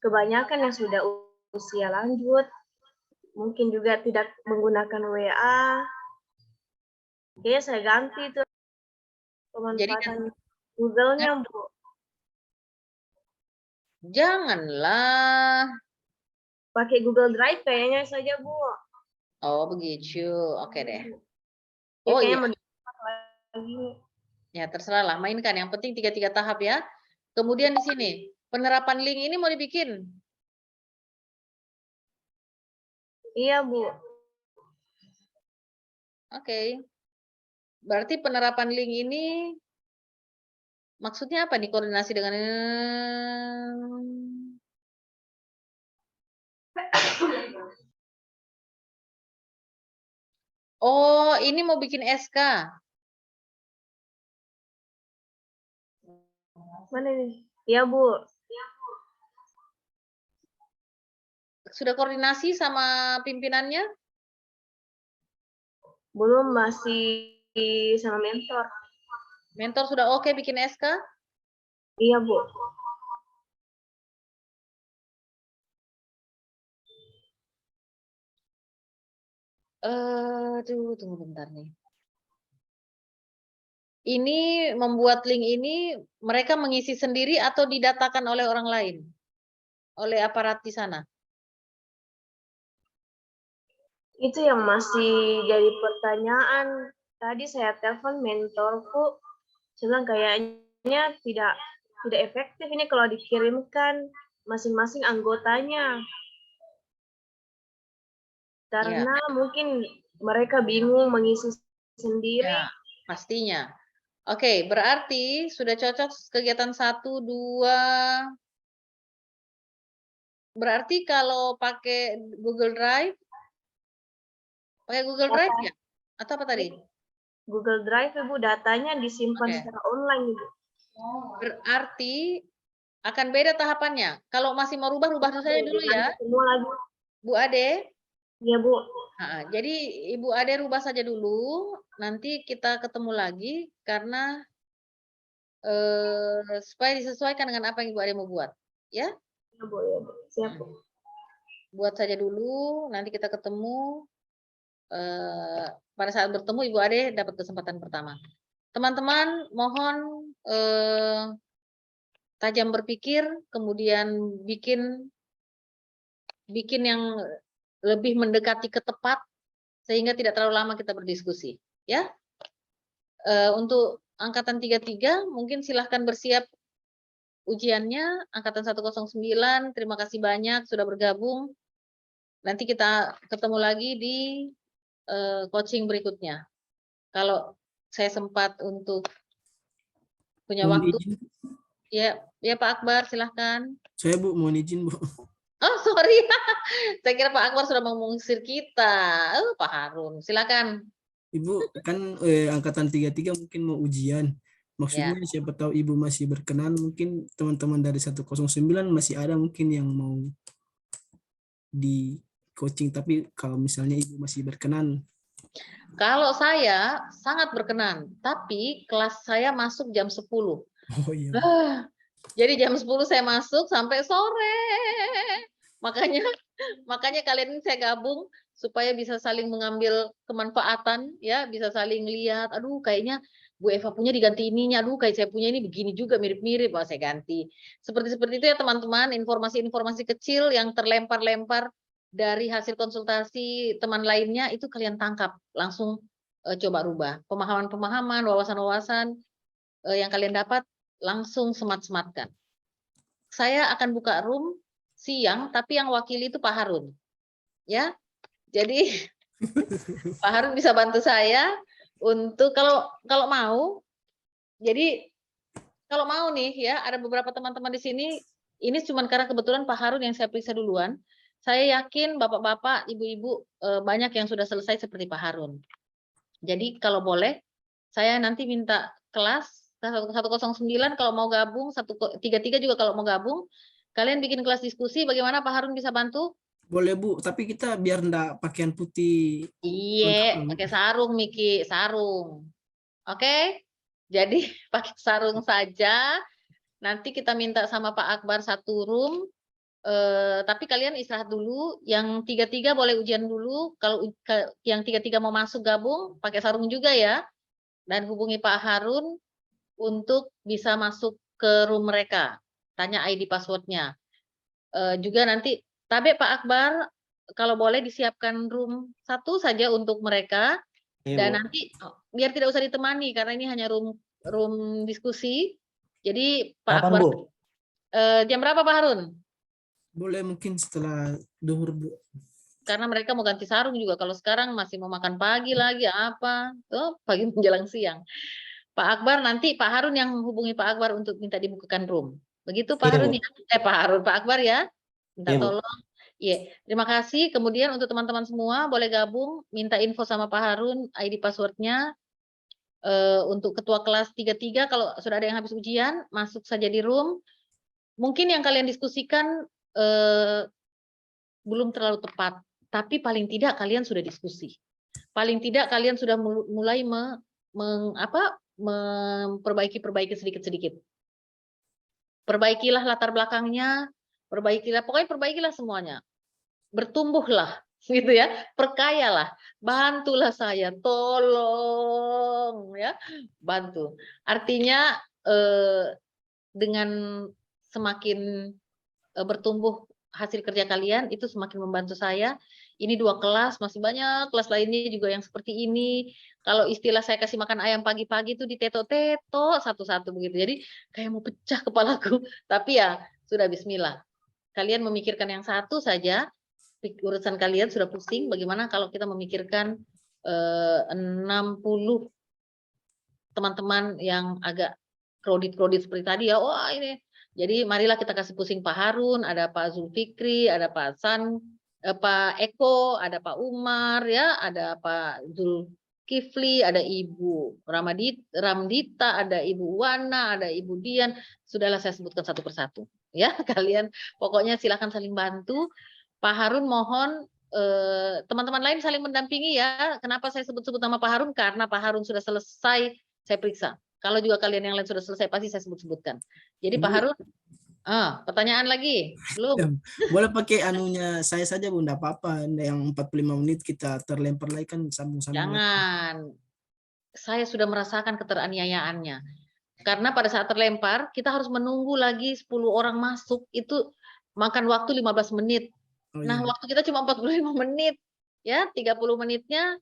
kebanyakan yang sudah usia lanjut, mungkin juga tidak menggunakan WA. Kayaknya saya ganti itu pemanfaatan Google-nya, Bu. Janganlah. Pakai Google Drive kayaknya saja, Bu. Oh, begitu. Oke deh. Ya, Oh kayaknya iya, mau lagi. ya terserah lah. Mainkan. Yang penting 3 tahap ya. Kemudian di sini, penerapan link ini mau dibikin. Iya, Bu. Oke. Berarti penerapan link ini maksudnya apa nih koordinasi dengan Oh, ini mau bikin SK. Mana nih? Iya, Bu. Sudah koordinasi sama pimpinannya? Belum, masih sama mentor. Mentor sudah oke bikin SK? Iya, Bu. Tunggu bentar nih. Ini membuat link ini mereka mengisi sendiri atau didatakan oleh orang lain? Oleh aparat di sana? Itu yang masih jadi pertanyaan. Tadi saya telepon mentorku, saya bilang kayaknya tidak efektif ini kalau dikirimkan masing-masing anggotanya. Karena mungkin mereka bingung mengisi sendiri. Ya, pastinya. Oke, berarti sudah cocok kegiatan 1, 2. Berarti kalau pakai Google Drive, ya? Atau apa tadi? Google Drive, Ibu, datanya disimpan Oke. secara online, Ibu. Berarti akan beda tahapannya. Kalau masih mau rubah saja dulu ya, Semua lagi. Bu Ade. Iya, Bu. Jadi Ibu Ade rubah saja dulu, nanti kita ketemu lagi karena supaya disesuaikan dengan apa yang Ibu Ade mau buat, ya? Iya, Bu. Ya, Bu. Siap, Bu. Buat saja dulu, nanti kita ketemu. Pada saat bertemu Ibu Ade dapat kesempatan pertama. Teman-teman mohon tajam berpikir, kemudian bikin yang lebih mendekati ke tepat sehingga tidak terlalu lama kita berdiskusi, ya. Untuk angkatan 33 mungkin silahkan bersiap ujiannya. Angkatan 109 terima kasih banyak sudah bergabung. Nanti kita ketemu lagi di coaching berikutnya. Kalau saya sempat untuk punya Mohon waktu, izin. ya Pak Akbar silahkan. Saya Bu, mohon izin Bu. Oh sorry, saya kira Pak Akbar sudah mengusir kita. Pak Harun, silakan. Ibu kan angkatan 33 mungkin mau ujian. Maksudnya siapa tahu Ibu masih berkenan, mungkin teman-teman dari 109 masih ada mungkin yang mau di coaching, tapi kalau misalnya Ibu masih berkenan. Kalau saya sangat berkenan, tapi kelas saya masuk jam 10. Oh iya. Jadi jam 10 saya masuk sampai sore. Makanya kalian ini saya gabung supaya bisa saling mengambil kemanfaatan, ya, bisa saling lihat. Aduh, kayaknya Bu Eva punya diganti ininya. Aduh, kayak saya punya ini begini juga mirip-mirip, wah saya ganti. Seperti itu ya teman-teman, informasi-informasi kecil yang terlempar-lempar dari hasil konsultasi teman lainnya itu kalian tangkap, langsung coba rubah. Pemahaman-pemahaman, wawasan-wawasan yang kalian dapat langsung semat-sematkan. Saya akan buka room siang, tapi yang wakili itu Pak Harun. Ya. Jadi Pak Harun bisa bantu saya untuk kalau mau. Jadi kalau mau nih ya, ada beberapa teman-teman di sini, ini cuma karena kebetulan Pak Harun yang saya periksa duluan. Saya yakin Bapak-bapak, Ibu-ibu banyak yang sudah selesai seperti Pak Harun. Jadi kalau boleh, saya nanti minta kelas 109 kalau mau gabung, 133 juga kalau mau gabung. Kalian bikin kelas diskusi, bagaimana Pak Harun bisa bantu? Boleh Bu, tapi kita biar enggak pakaian putih. Iya, pakai sarung Miki, sarung. Oke? Jadi pakai sarung saja. Nanti kita minta sama Pak Akbar satu room. Tapi kalian istirahat dulu. Yang 3-3 boleh ujian dulu. Kalau yang 3-3 mau masuk gabung, pakai sarung juga ya. Dan hubungi Pak Harun untuk bisa masuk ke room mereka. Tanya ID passwordnya. Juga nanti, tapi Pak Akbar, kalau boleh disiapkan room satu saja untuk mereka. Dan nanti biar tidak usah ditemani karena ini hanya room diskusi. Jadi Pak Kapan, Akbar, Bu? jam berapa Pak Harun? Boleh mungkin setelah duhur, Bu. Karena mereka mau ganti sarung juga. Kalau sekarang masih mau makan pagi lagi apa, tuh pagi menjelang siang. Pak Akbar nanti Pak Harun yang hubungi Pak Akbar untuk minta dibukakan room. Begitu Pak Iya, Harun Bu. ya? Pak Harun, Pak Akbar ya. Minta Iya, Bu. tolong. Iya, terima kasih. Kemudian untuk teman-teman semua boleh gabung, minta info sama Pak Harun, ID passwordnya. Untuk ketua kelas 3-3 kalau sudah ada yang habis ujian, masuk saja di room. Mungkin yang kalian diskusikan belum terlalu tepat, tapi paling tidak kalian sudah diskusi. Paling tidak kalian sudah mulai memperbaiki sedikit-sedikit. Perbaikilah latar belakangnya, pokoknya perbaikilah semuanya. Bertumbuhlah, gitu ya. Perkayalah, bantulah saya, tolong ya, bantu. Artinya dengan semakin bertumbuh hasil kerja kalian itu semakin membantu saya. Ini 2 kelas, masih banyak kelas lainnya juga yang seperti ini. Kalau istilah saya kasih makan ayam pagi-pagi itu diteto-teto satu-satu begitu. Jadi kayak mau pecah kepalaku. Tapi ya sudah bismillah. Kalian memikirkan yang satu saja, urusan kalian sudah pusing. Bagaimana kalau kita memikirkan 60 teman-teman yang agak kredit seperti tadi ya. Wah ini. Jadi marilah kita kasih pusing Pak Harun, ada Pak Zulfikri, ada Pak Pak Eko, ada Pak Umar ya, ada Pak Zulkifli, ada Ibu Ramdita, ada Ibu Wana, ada Ibu Dian. Sudahlah saya sebutkan satu persatu. Ya, kalian pokoknya silakan saling bantu. Pak Harun mohon teman-teman lain saling mendampingi ya. Kenapa saya sebut-sebut nama Pak Harun? Karena Pak Harun sudah selesai, saya periksa. Kalau juga kalian yang lain sudah selesai, pasti saya sebut-sebutkan. Jadi Pak Harun, pertanyaan lagi? Belum? Boleh pakai anunya saya saja, Bu, enggak apa-apa. Yang 45 menit kita terlempar lagi kan sambung-sambung. Jangan. Saya sudah merasakan keteraniayaannya. Karena pada saat terlempar, kita harus menunggu lagi 10 orang masuk, itu makan waktu 15 menit. Oh, Nah, iya. waktu kita cuma 45 menit. Ya, 30 menitnya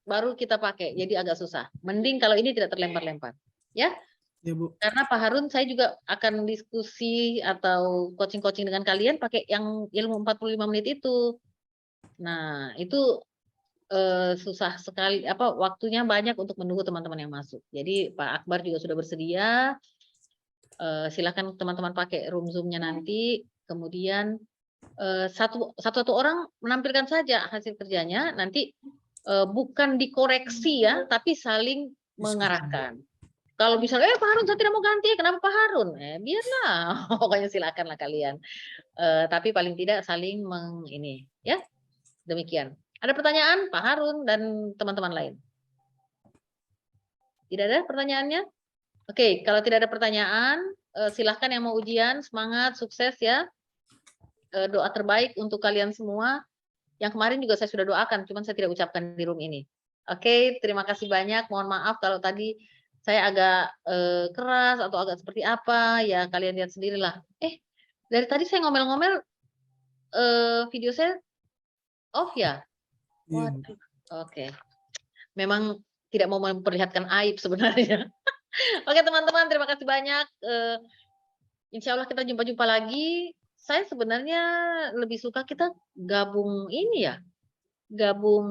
baru kita pakai. Jadi agak susah. Mending kalau ini tidak terlempar-lempar. Ya, Ya, Bu. karena Pak Harun saya juga akan diskusi atau coaching-coaching dengan kalian pakai yang ilmu 45 menit itu. Nah, itu susah sekali, waktunya banyak untuk menunggu teman-teman yang masuk. Jadi Pak Akbar juga sudah bersedia. Silakan teman-teman pakai room Zoom-nya nanti. Kemudian satu orang menampilkan saja hasil kerjanya. Nanti bukan dikoreksi ya, tapi saling mengarahkan. Kalau misalnya Pak Harun saya tidak mau ganti, kenapa Pak Harun? Biarlah, pokoknya silakanlah kalian. Tapi paling tidak saling ini ya. Demikian. Ada pertanyaan Pak Harun dan teman-teman lain? Tidak ada pertanyaannya? Oke, kalau tidak ada pertanyaan, silahkan yang mau ujian, semangat, sukses ya. Doa terbaik untuk kalian semua. Yang kemarin juga saya sudah doakan, cuman saya tidak ucapkan di room ini. Oke, terima kasih banyak. Mohon maaf kalau tadi saya agak keras atau agak seperti apa, ya kalian lihat sendirilah. Dari tadi saya ngomel-ngomel, video saya off ya? Iya, Bu. Waduh, oke. Memang tidak mau memperlihatkan aib sebenarnya. Oke teman-teman, terima kasih banyak. Insya Allah kita jumpa-jumpa lagi. Saya sebenarnya lebih suka kita gabung ini ya, gabung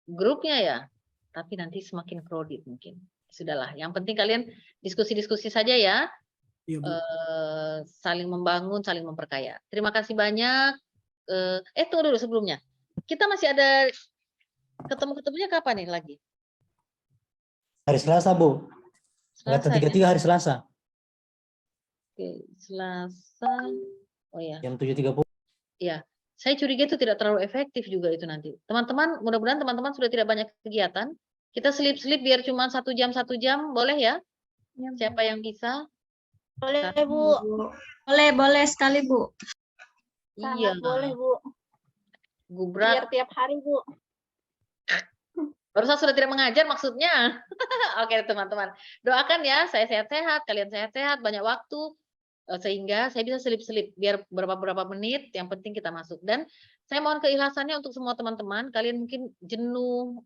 grupnya ya. Tapi nanti semakin crowded mungkin. Sudahlah, yang penting kalian diskusi-diskusi saja ya. Iya, Bu. Saling membangun, saling memperkaya. Terima kasih banyak. Tunggu dulu sebelumnya. Kita masih ada ketemu-ketemunya kapan nih lagi? Hari Selasa, Bu. Angkatan Selasa 33 ya? hari Selasa. Oke, Selasa. Oh ya. Jam 7.30. Iya. Saya curiga itu tidak terlalu efektif juga itu nanti. Teman-teman, mudah-mudahan teman-teman sudah tidak banyak kegiatan. Kita selip-selip biar cuma 1 jam, boleh ya? Siapa yang bisa? Boleh, Bu. Boleh sekali, Bu. Iya, Sangat boleh, Bu. Gubrak. Biar tiap hari, Bu. Barusan sudah tidak mengajar maksudnya. Oke, teman-teman. Doakan ya, saya sehat-sehat, kalian sehat-sehat, banyak waktu, sehingga saya bisa selip-selip biar berapa menit, yang penting kita masuk. Dan saya mohon keikhlasannya untuk semua teman-teman. Kalian mungkin jenuh,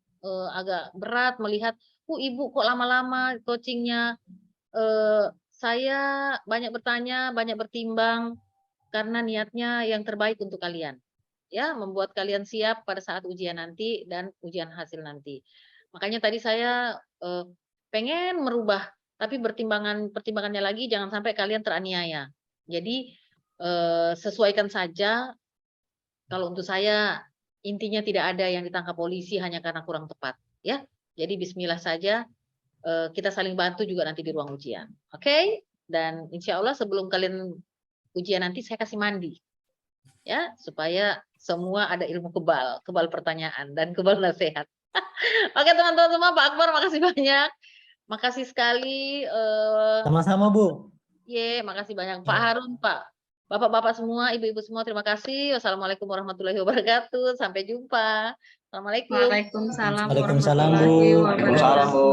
agak berat melihat, Ibu kok lama-lama coachingnya. Saya banyak bertanya, banyak bertimbang, karena niatnya yang terbaik untuk kalian. Ya, membuat kalian siap pada saat ujian nanti dan ujian hasil nanti. Makanya tadi saya pengen merubah, tapi pertimbangannya lagi jangan sampai kalian teraniaya. Jadi sesuaikan saja. Kalau untuk saya intinya tidak ada yang ditangkap polisi hanya karena kurang tepat, ya. Jadi bismillah saja, kita saling bantu juga nanti di ruang ujian. Oke? Dan insya Allah sebelum kalian ujian nanti saya kasih mandi. Ya, supaya semua ada ilmu kebal pertanyaan dan kebal nasihat. Oke, teman-teman semua, Pak Akbar makasih banyak. Makasih sekali. Sama-sama, Bu. Makasih banyak Pak Harun, Pak. Bapak-bapak semua, ibu-ibu semua, terima kasih. Wassalamualaikum warahmatullahi wabarakatuh. Sampai jumpa. Assalamualaikum. Waalaikumsalam Waalaikumsalam, warahmatullahi Bu. wabarakatuh.